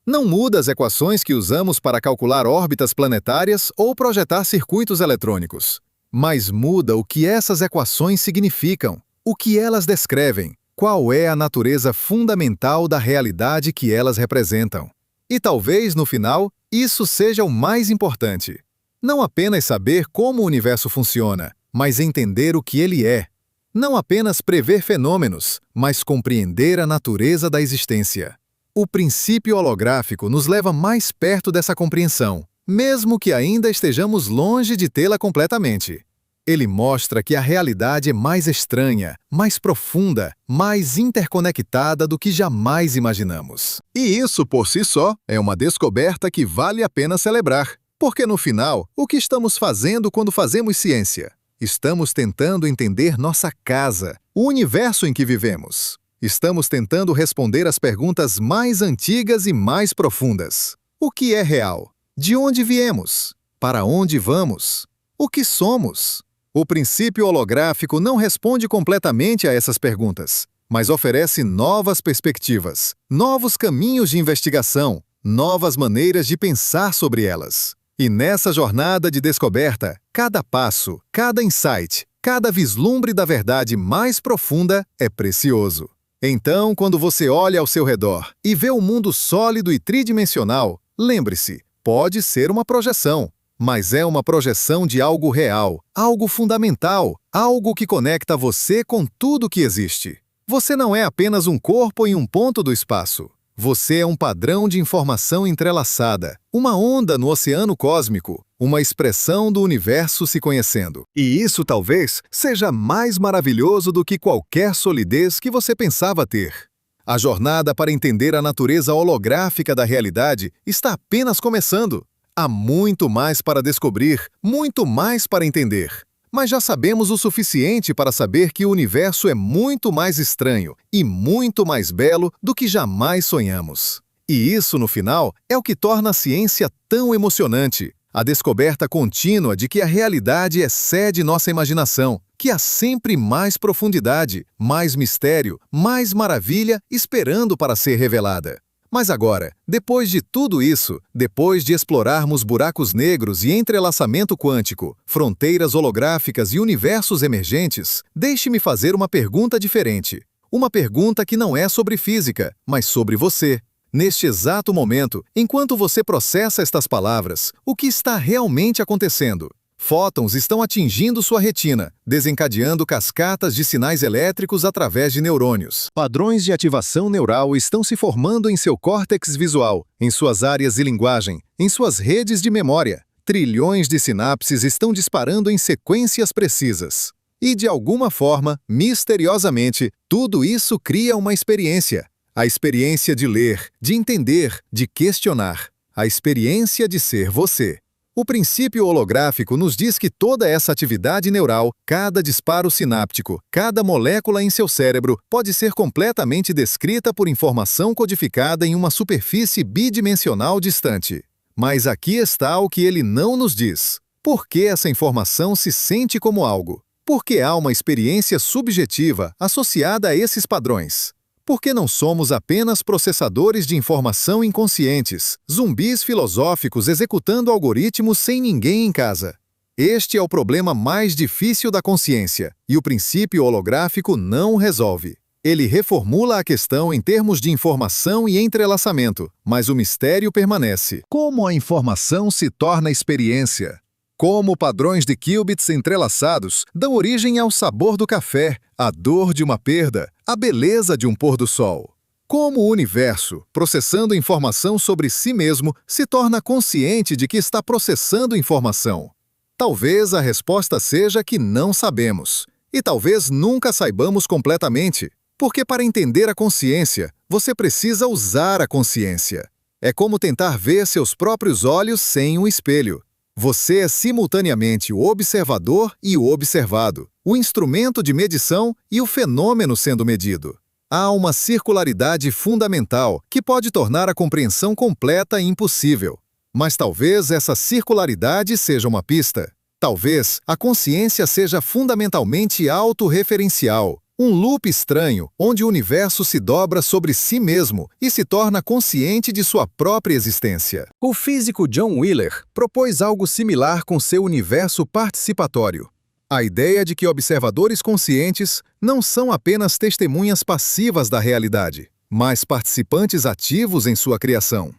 Não muda as equações que usamos para calcular órbitas planetárias ou projetar circuitos eletrônicos. Mas muda o que essas equações significam, o que elas descrevem, qual é a natureza fundamental da realidade que elas representam. E talvez, no final, isso seja o mais importante. Não apenas saber como o universo funciona, mas entender o que ele é. Não apenas prever fenômenos, mas compreender a natureza da existência. O princípio holográfico nos leva mais perto dessa compreensão, mesmo que ainda estejamos longe de tê-la completamente. Ele mostra que a realidade é mais estranha, mais profunda, mais interconectada do que jamais imaginamos. E isso, por si só, é uma descoberta que vale a pena celebrar. Porque, no final, o que estamos fazendo quando fazemos ciência? Estamos tentando entender nossa casa, o universo em que vivemos. Estamos tentando responder às perguntas mais antigas e mais profundas. O que é real? De onde viemos? Para onde vamos? O que somos? O princípio holográfico não responde completamente a essas perguntas, mas oferece novas perspectivas, novos caminhos de investigação, novas maneiras de pensar sobre elas. E nessa jornada de descoberta, cada passo, cada insight, cada vislumbre da verdade mais profunda é precioso. Então, quando você olha ao seu redor e vê o mundo sólido e tridimensional, lembre-se, pode ser uma projeção, mas é uma projeção de algo real, algo fundamental, algo que conecta você com tudo que existe. Você não é apenas um corpo em um ponto do espaço. Você é um padrão de informação entrelaçada, uma onda no oceano cósmico, uma expressão do universo se conhecendo. E isso talvez seja mais maravilhoso do que qualquer solidez que você pensava ter. A jornada para entender a natureza holográfica da realidade está apenas começando. Há muito mais para descobrir, muito mais para entender. Mas já sabemos o suficiente para saber que o universo é muito mais estranho e muito mais belo do que jamais sonhamos. E isso, no final, é o que torna a ciência tão emocionante. A descoberta contínua de que a realidade excede nossa imaginação, que há sempre mais profundidade, mais mistério, mais maravilha esperando para ser revelada. Mas agora, depois de tudo isso, depois de explorarmos buracos negros e entrelaçamento quântico, fronteiras holográficas e universos emergentes, deixe-me fazer uma pergunta diferente. Uma pergunta que não é sobre física, mas sobre você. Neste exato momento, enquanto você processa estas palavras, o que está realmente acontecendo? Fótons estão atingindo sua retina, desencadeando cascatas de sinais elétricos através de neurônios. Padrões de ativação neural estão se formando em seu córtex visual, em suas áreas de linguagem, em suas redes de memória. Trilhões de sinapses estão disparando em sequências precisas. E, de alguma forma, misteriosamente, tudo isso cria uma experiência. A experiência de ler, de entender, de questionar. A experiência de ser você. O princípio holográfico nos diz que toda essa atividade neural, cada disparo sináptico, cada molécula em seu cérebro, pode ser completamente descrita por informação codificada em uma superfície bidimensional distante. Mas aqui está o que ele não nos diz. Por que essa informação se sente como algo? Por que há uma experiência subjetiva associada a esses padrões? Porque não somos apenas processadores de informação inconscientes, zumbis filosóficos executando algoritmos sem ninguém em casa. Este é o problema mais difícil da consciência, e o princípio holográfico não o resolve. Ele reformula a questão em termos de informação e entrelaçamento, mas o mistério permanece. Como a informação se torna experiência? Como padrões de qubits entrelaçados dão origem ao sabor do café, à dor de uma perda, à beleza de um pôr-do-sol. Como o universo, processando informação sobre si mesmo, se torna consciente de que está processando informação. Talvez a resposta seja que não sabemos. E talvez nunca saibamos completamente. Porque para entender a consciência, você precisa usar a consciência. É como tentar ver seus próprios olhos sem um espelho. Você é simultaneamente o observador e o observado, o instrumento de medição e o fenômeno sendo medido. Há uma circularidade fundamental que pode tornar a compreensão completa impossível. Mas talvez essa circularidade seja uma pista. Talvez a consciência seja fundamentalmente autorreferencial, um loop estranho onde o universo se dobra sobre si mesmo e se torna consciente de sua própria existência. O físico John Wheeler propôs algo similar com seu universo participatório. A ideia de que observadores conscientes não são apenas testemunhas passivas da realidade, mas participantes ativos em sua criação.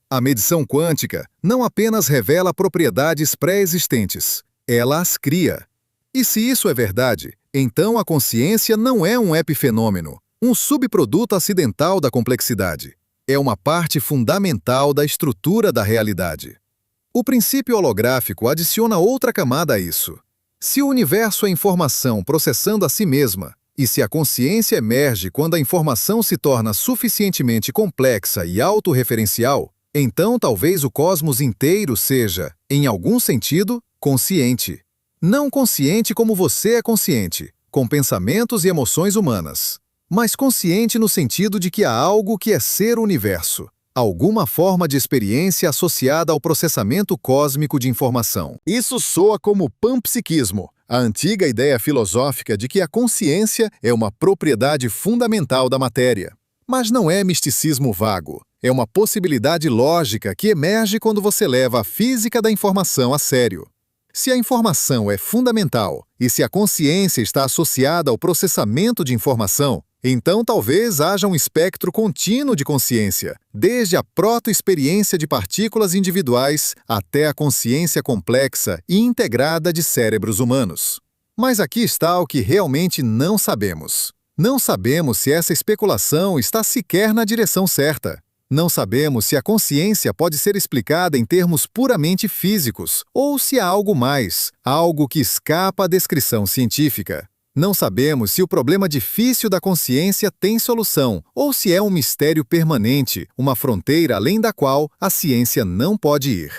A medição quântica não apenas revela propriedades pré-existentes, ela as cria. E se isso é verdade, então a consciência não é um epifenômeno, um subproduto acidental da complexidade. É uma parte fundamental da estrutura da realidade. O princípio holográfico adiciona outra camada a isso. Se o universo é informação processando a si mesma, e se a consciência emerge quando a informação se torna suficientemente complexa e autorreferencial, então talvez o cosmos inteiro seja, em algum sentido, consciente. Não consciente como você é consciente, com pensamentos e emoções humanas, mas consciente no sentido de que há algo que é ser o universo, alguma forma de experiência associada ao processamento cósmico de informação. Isso soa como panpsiquismo, a antiga ideia filosófica de que a consciência é uma propriedade fundamental da matéria. Mas não é misticismo vago. É uma possibilidade lógica que emerge quando você leva a física da informação a sério. Se a informação é fundamental e se a consciência está associada ao processamento de informação, então talvez haja um espectro contínuo de consciência, desde a proto-experiência de partículas individuais até a consciência complexa e integrada de cérebros humanos. Mas aqui está o que realmente não sabemos. Não sabemos se essa especulação está sequer na direção certa. Não sabemos se a consciência pode ser explicada em termos puramente físicos ou se há algo mais, algo que escapa à descrição científica. Não sabemos se o problema difícil da consciência tem solução ou se é um mistério permanente, uma fronteira além da qual a ciência não pode ir.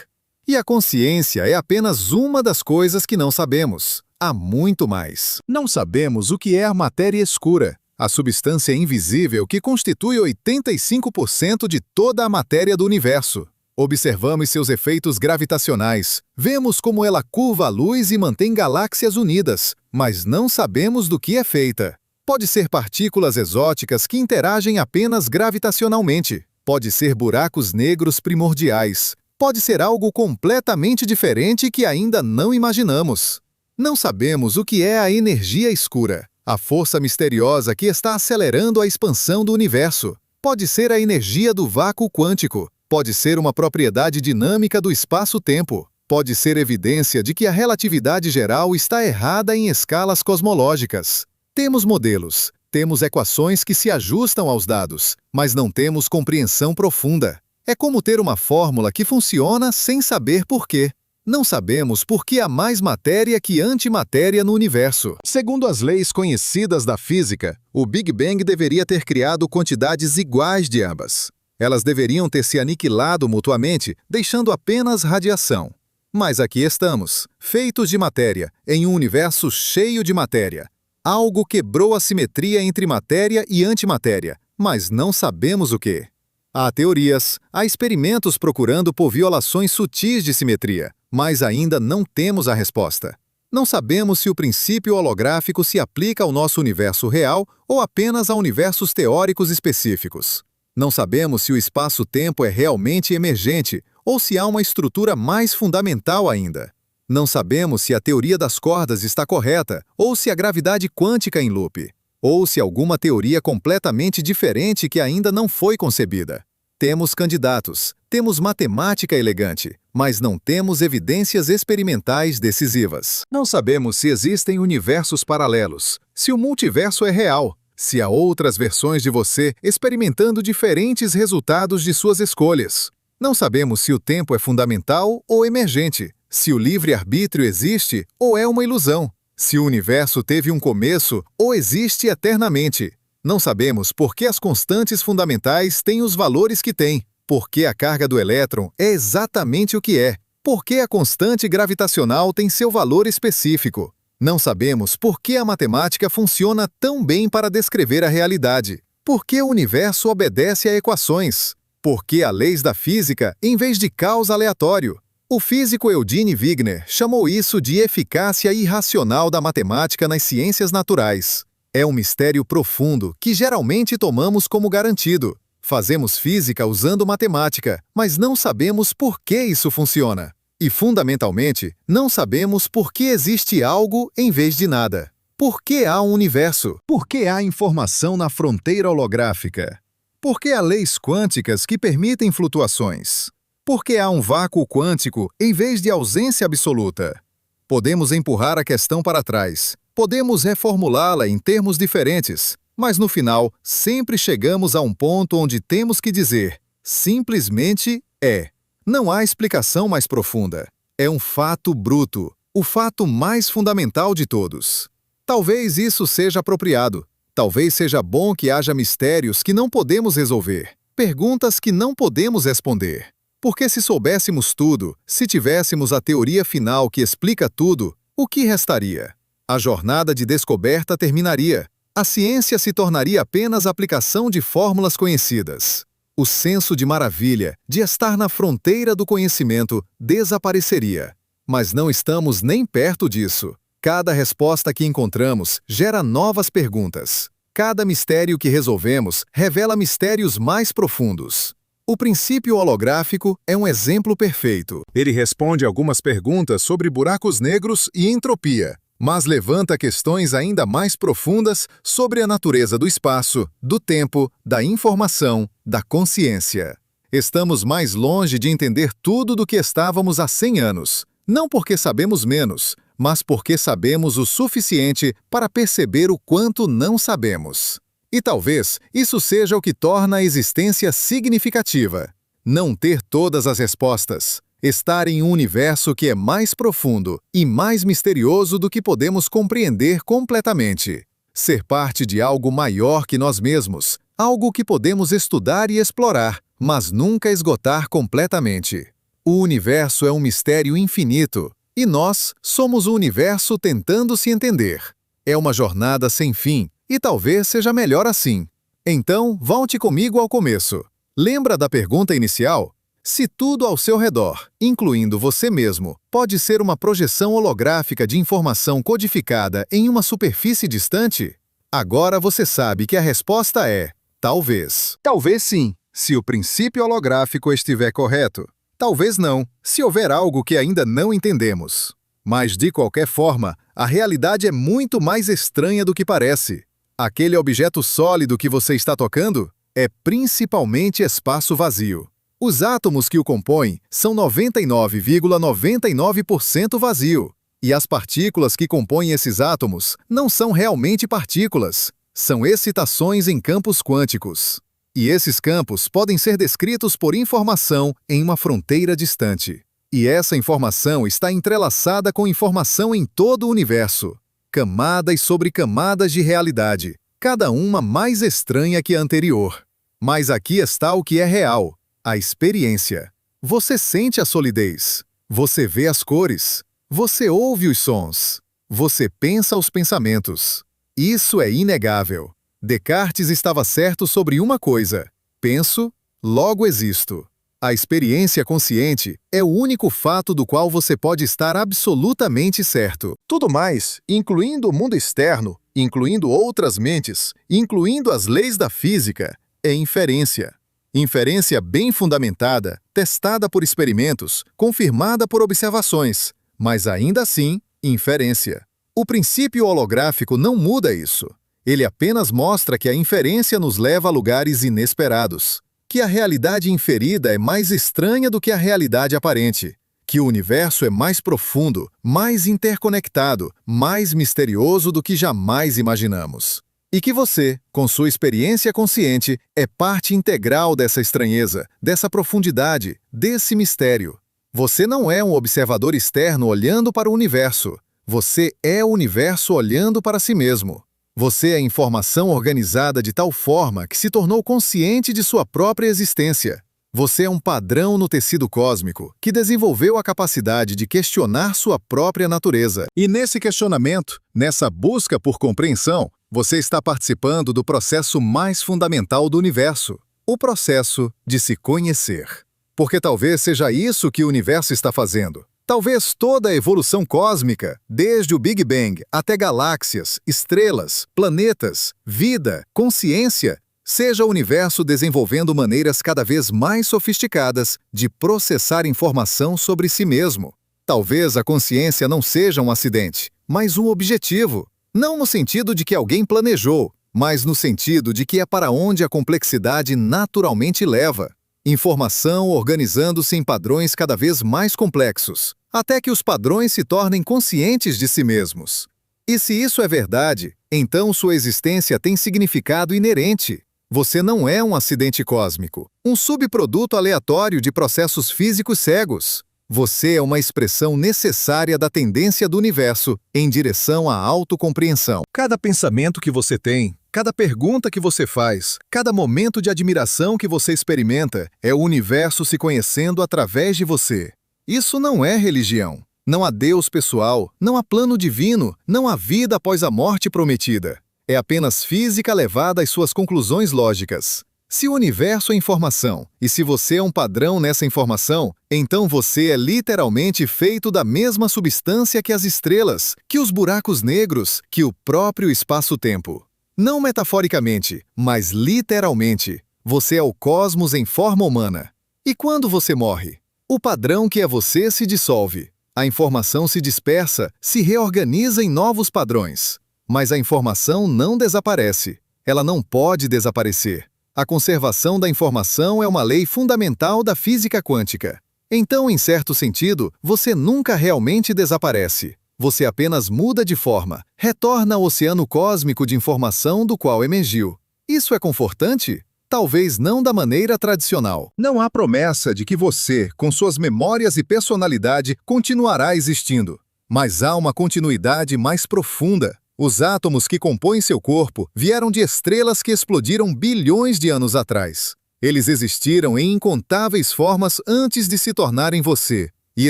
E a consciência é apenas uma das coisas que não sabemos. Há muito mais. Não sabemos o que é a matéria escura, a substância invisível que constitui 85% de toda a matéria do universo. Observamos seus efeitos gravitacionais, vemos como ela curva a luz e mantém galáxias unidas, mas não sabemos do que é feita. Pode ser partículas exóticas que interagem apenas gravitacionalmente. Pode ser buracos negros primordiais. Pode ser algo completamente diferente que ainda não imaginamos. Não sabemos o que é a energia escura, a força misteriosa que está acelerando a expansão do universo. Pode ser a energia do vácuo quântico. Pode ser uma propriedade dinâmica do espaço-tempo. Pode ser evidência de que a relatividade geral está errada em escalas cosmológicas. Temos modelos, temos equações que se ajustam aos dados, mas não temos compreensão profunda. É como ter uma fórmula que funciona sem saber por quê. Não sabemos por que há mais matéria que antimatéria no universo. Segundo as leis conhecidas da física, o Big Bang deveria ter criado quantidades iguais de ambas. Elas deveriam ter se aniquilado mutuamente, deixando apenas radiação. Mas aqui estamos, feitos de matéria, em um universo cheio de matéria. Algo quebrou a simetria entre matéria e antimatéria, mas não sabemos o que. Há teorias, há experimentos procurando por violações sutis de simetria, mas ainda não temos a resposta. Não sabemos se o princípio holográfico se aplica ao nosso universo real ou apenas a universos teóricos específicos. Não sabemos se o espaço-tempo é realmente emergente ou se há uma estrutura mais fundamental ainda. Não sabemos se a teoria das cordas está correta ou se a gravidade quântica em loop, ou se alguma teoria completamente diferente que ainda não foi concebida. Temos candidatos, temos matemática elegante, mas não temos evidências experimentais decisivas. Não sabemos se existem universos paralelos, se o multiverso é real, se há outras versões de você experimentando diferentes resultados de suas escolhas. Não sabemos se o tempo é fundamental ou emergente, se o livre-arbítrio existe ou é uma ilusão, se o universo teve um começo ou existe eternamente. Não sabemos por que as constantes fundamentais têm os valores que têm, por que a carga do elétron é exatamente o que é, por que a constante gravitacional tem seu valor específico. Não sabemos por que a matemática funciona tão bem para descrever a realidade, por que o universo obedece a equações, por que há leis da física em vez de caos aleatório. O físico Eugene Wigner chamou isso de eficácia irracional da matemática nas ciências naturais. É um mistério profundo que geralmente tomamos como garantido. Fazemos física usando matemática, mas não sabemos por que isso funciona. E, fundamentalmente, não sabemos por que existe algo em vez de nada. Por que há um universo? Por que há informação na fronteira holográfica? Por que há leis quânticas que permitem flutuações? Por que há um vácuo quântico em vez de ausência absoluta? Podemos empurrar a questão para trás. Podemos reformulá-la em termos diferentes, mas no final sempre chegamos a um ponto onde temos que dizer, simplesmente é. Não há explicação mais profunda. É um fato bruto, o fato mais fundamental de todos. Talvez isso seja apropriado. Talvez seja bom que haja mistérios que não podemos resolver, perguntas que não podemos responder. Porque se soubéssemos tudo, se tivéssemos a teoria final que explica tudo, o que restaria? A jornada de descoberta terminaria. A ciência se tornaria apenas aplicação de fórmulas conhecidas. O senso de maravilha, de estar na fronteira do conhecimento, desapareceria. Mas não estamos nem perto disso. Cada resposta que encontramos gera novas perguntas. Cada mistério que resolvemos revela mistérios mais profundos. O princípio holográfico é um exemplo perfeito. Ele responde algumas perguntas sobre buracos negros e entropia, mas levanta questões ainda mais profundas sobre a natureza do espaço, do tempo, da informação, da consciência. Estamos mais longe de entender tudo do que estávamos há 100 anos, não porque sabemos menos, mas porque sabemos o suficiente para perceber o quanto não sabemos. E talvez isso seja o que torna a existência significativa. Não ter todas as respostas. Estar em um universo que é mais profundo e mais misterioso do que podemos compreender completamente. Ser parte de algo maior que nós mesmos, algo que podemos estudar e explorar, mas nunca esgotar completamente. O universo é um mistério infinito, e nós somos o universo tentando se entender. É uma jornada sem fim, e talvez seja melhor assim. Então, volte comigo ao começo. Lembra da pergunta inicial? Se tudo ao seu redor, incluindo você mesmo, pode ser uma projeção holográfica de informação codificada em uma superfície distante? Agora você sabe que a resposta é talvez. Talvez sim, se o princípio holográfico estiver correto. Talvez não, se houver algo que ainda não entendemos. Mas, de qualquer forma, a realidade é muito mais estranha do que parece. Aquele objeto sólido que você está tocando é principalmente espaço vazio. Os átomos que o compõem são 99,99% vazio. E as partículas que compõem esses átomos não são realmente partículas, são excitações em campos quânticos. E esses campos podem ser descritos por informação em uma fronteira distante. E essa informação está entrelaçada com informação em todo o universo. Camadas sobre camadas de realidade, cada uma mais estranha que a anterior. Mas aqui está o que é real, a experiência. Você sente a solidez, você vê as cores, você ouve os sons, você pensa os pensamentos. Isso é inegável. Descartes estava certo sobre uma coisa: penso, logo existo. A experiência consciente é o único fato do qual você pode estar absolutamente certo. Tudo mais, incluindo o mundo externo, incluindo outras mentes, incluindo as leis da física, é inferência. Inferência bem fundamentada, testada por experimentos, confirmada por observações, mas ainda assim, inferência. O princípio holográfico não muda isso. Ele apenas mostra que a inferência nos leva a lugares inesperados, que a realidade inferida é mais estranha do que a realidade aparente, que o universo é mais profundo, mais interconectado, mais misterioso do que jamais imaginamos. E que você, com sua experiência consciente, é parte integral dessa estranheza, dessa profundidade, desse mistério. Você não é um observador externo olhando para o universo. Você é o universo olhando para si mesmo. Você é informação organizada de tal forma que se tornou consciente de sua própria existência. Você é um padrão no tecido cósmico que desenvolveu a capacidade de questionar sua própria natureza. E nesse questionamento, nessa busca por compreensão, você está participando do processo mais fundamental do universo, o processo de se conhecer. Porque talvez seja isso que o universo está fazendo. Talvez toda a evolução cósmica, desde o Big Bang até galáxias, estrelas, planetas, vida, consciência, seja o universo desenvolvendo maneiras cada vez mais sofisticadas de processar informação sobre si mesmo. Talvez a consciência não seja um acidente, mas um objetivo. Não no sentido de que alguém planejou, mas no sentido de que é para onde a complexidade naturalmente leva. Informação organizando-se em padrões cada vez mais complexos, até que os padrões se tornem conscientes de si mesmos. E se isso é verdade, então sua existência tem significado inerente. Você não é um acidente cósmico, um subproduto aleatório de processos físicos cegos. Você é uma expressão necessária da tendência do universo em direção à autocompreensão. Cada pensamento que você tem, cada pergunta que você faz, cada momento de admiração que você experimenta é o universo se conhecendo através de você. Isso não é religião. Não há Deus pessoal, não há plano divino, não há vida após a morte prometida. É apenas física levada às suas conclusões lógicas. Se o universo é informação, e se você é um padrão nessa informação, então você é literalmente feito da mesma substância que as estrelas, que os buracos negros, que o próprio espaço-tempo. Não metaforicamente, mas literalmente. Você é o cosmos em forma humana. E quando você morre? O padrão que é você se dissolve. A informação se dispersa, se reorganiza em novos padrões. Mas a informação não desaparece. Ela não pode desaparecer. A conservação da informação é uma lei fundamental da física quântica. Então, em certo sentido, você nunca realmente desaparece. Você apenas muda de forma, retorna ao oceano cósmico de informação do qual emergiu. Isso é confortante? Talvez não da maneira tradicional. Não há promessa de que você, com suas memórias e personalidade, continuará existindo. Mas há uma continuidade mais profunda. Os átomos que compõem seu corpo vieram de estrelas que explodiram bilhões de anos atrás. Eles existiram em incontáveis formas antes de se tornarem você, e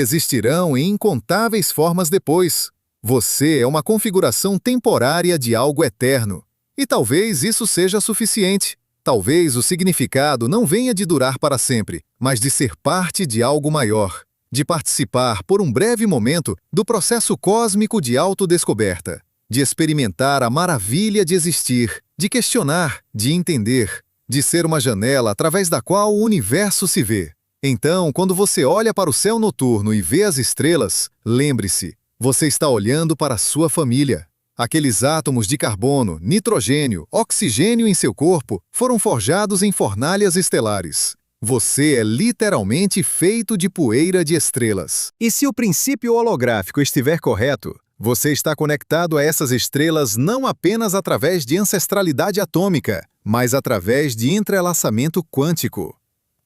existirão em incontáveis formas depois. Você é uma configuração temporária de algo eterno. E talvez isso seja suficiente. Talvez o significado não venha de durar para sempre, mas de ser parte de algo maior, de participar por um breve momento do processo cósmico de autodescoberta, de experimentar a maravilha de existir, de questionar, de entender, de ser uma janela através da qual o universo se vê. Então, quando você olha para o céu noturno e vê as estrelas, lembre-se, você está olhando para a sua família. Aqueles átomos de carbono, nitrogênio, oxigênio em seu corpo foram forjados em fornalhas estelares. Você é literalmente feito de poeira de estrelas. E se o princípio holográfico estiver correto, você está conectado a essas estrelas não apenas através de ancestralidade atômica, mas através de entrelaçamento quântico.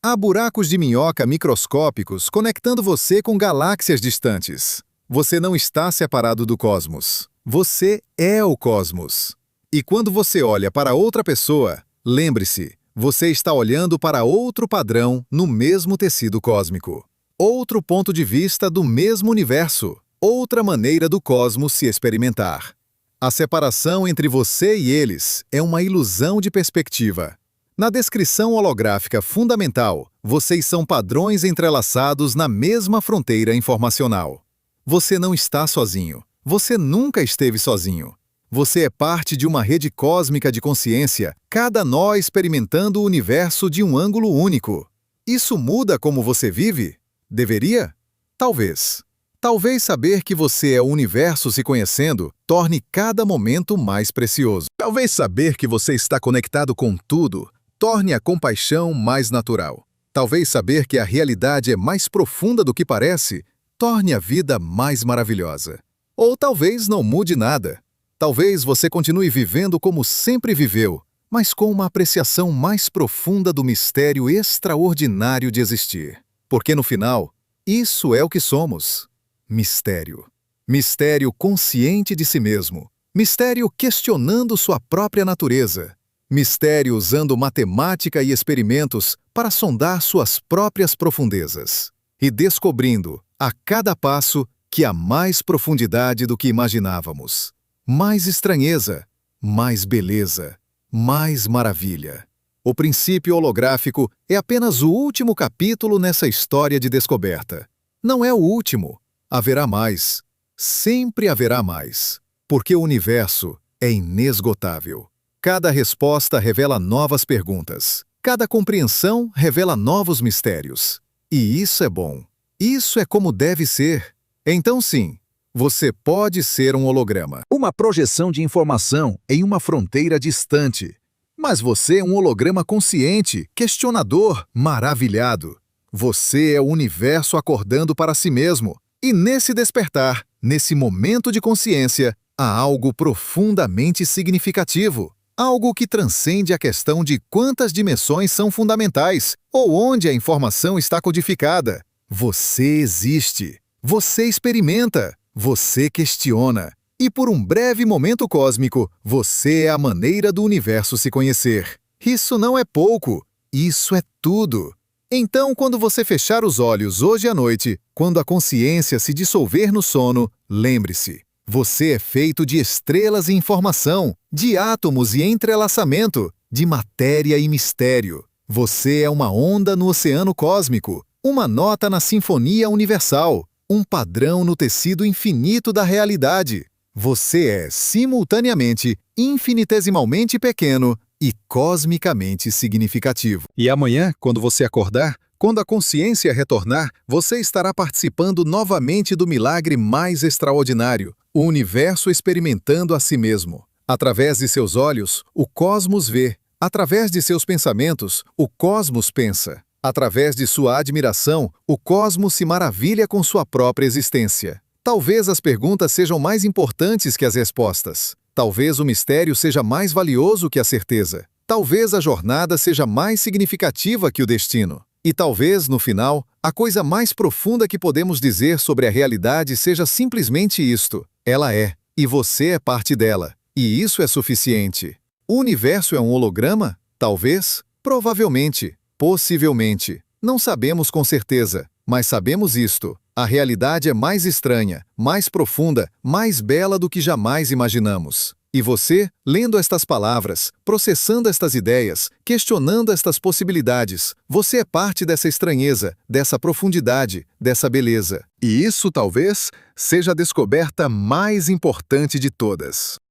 Há buracos de minhoca microscópicos conectando você com galáxias distantes. Você não está separado do cosmos. Você é o cosmos. E quando você olha para outra pessoa, lembre-se, você está olhando para outro padrão no mesmo tecido cósmico. Outro ponto de vista do mesmo universo. Outra maneira do cosmos se experimentar. A separação entre você e eles é uma ilusão de perspectiva. Na descrição holográfica fundamental, vocês são padrões entrelaçados na mesma fronteira informacional. Você não está sozinho. Você nunca esteve sozinho. Você é parte de uma rede cósmica de consciência, cada nó experimentando o universo de um ângulo único. Isso muda como você vive? Deveria? Talvez. Talvez saber que você é o universo se conhecendo torne cada momento mais precioso. Talvez saber que você está conectado com tudo torne a compaixão mais natural. Talvez saber que a realidade é mais profunda do que parece torne a vida mais maravilhosa. Ou talvez não mude nada. Talvez você continue vivendo como sempre viveu, mas com uma apreciação mais profunda do mistério extraordinário de existir. Porque no final, isso é o que somos. Mistério. Mistério consciente de si mesmo. Mistério questionando sua própria natureza. Mistério usando matemática e experimentos para sondar suas próprias profundezas. E descobrindo, a cada passo, que há mais profundidade do que imaginávamos. Mais estranheza, mais beleza, mais maravilha. O princípio holográfico é apenas o último capítulo nessa história de descoberta. Não é o último. Haverá mais. Sempre haverá mais. Porque o universo é inesgotável. Cada resposta revela novas perguntas. Cada compreensão revela novos mistérios. E isso é bom. Isso é como deve ser. Então sim, você pode ser um holograma. Uma projeção de informação em uma fronteira distante. Mas você é um holograma consciente, questionador, maravilhado. Você é o universo acordando para si mesmo. E nesse despertar, nesse momento de consciência, há algo profundamente significativo. Algo que transcende a questão de quantas dimensões são fundamentais ou onde a informação está codificada. Você existe. Você experimenta, você questiona, e por um breve momento cósmico, você é a maneira do universo se conhecer. Isso não é pouco, isso é tudo. Então, quando você fechar os olhos hoje à noite, quando a consciência se dissolver no sono, lembre-se, você é feito de estrelas e informação, de átomos e entrelaçamento, de matéria e mistério. Você é uma onda no oceano cósmico, uma nota na sinfonia universal. Um padrão no tecido infinito da realidade. Você é, simultaneamente, infinitesimalmente pequeno e cosmicamente significativo. E amanhã, quando você acordar, quando a consciência retornar, você estará participando novamente do milagre mais extraordinário, o universo experimentando a si mesmo. Através de seus olhos, o cosmos vê. Através de seus pensamentos, o cosmos pensa. Através de sua admiração, o cosmos se maravilha com sua própria existência. Talvez as perguntas sejam mais importantes que as respostas. Talvez o mistério seja mais valioso que a certeza. Talvez a jornada seja mais significativa que o destino. E talvez, no final, a coisa mais profunda que podemos dizer sobre a realidade seja simplesmente isto: ela é, e você é parte dela. E isso é suficiente. O universo é um holograma? Talvez. Provavelmente. Possivelmente. Não sabemos com certeza, mas sabemos isto: a realidade é mais estranha, mais profunda, mais bela do que jamais imaginamos. E você, lendo estas palavras, processando estas ideias, questionando estas possibilidades, você é parte dessa estranheza, dessa profundidade, dessa beleza. E isso talvez seja a descoberta mais importante de todas.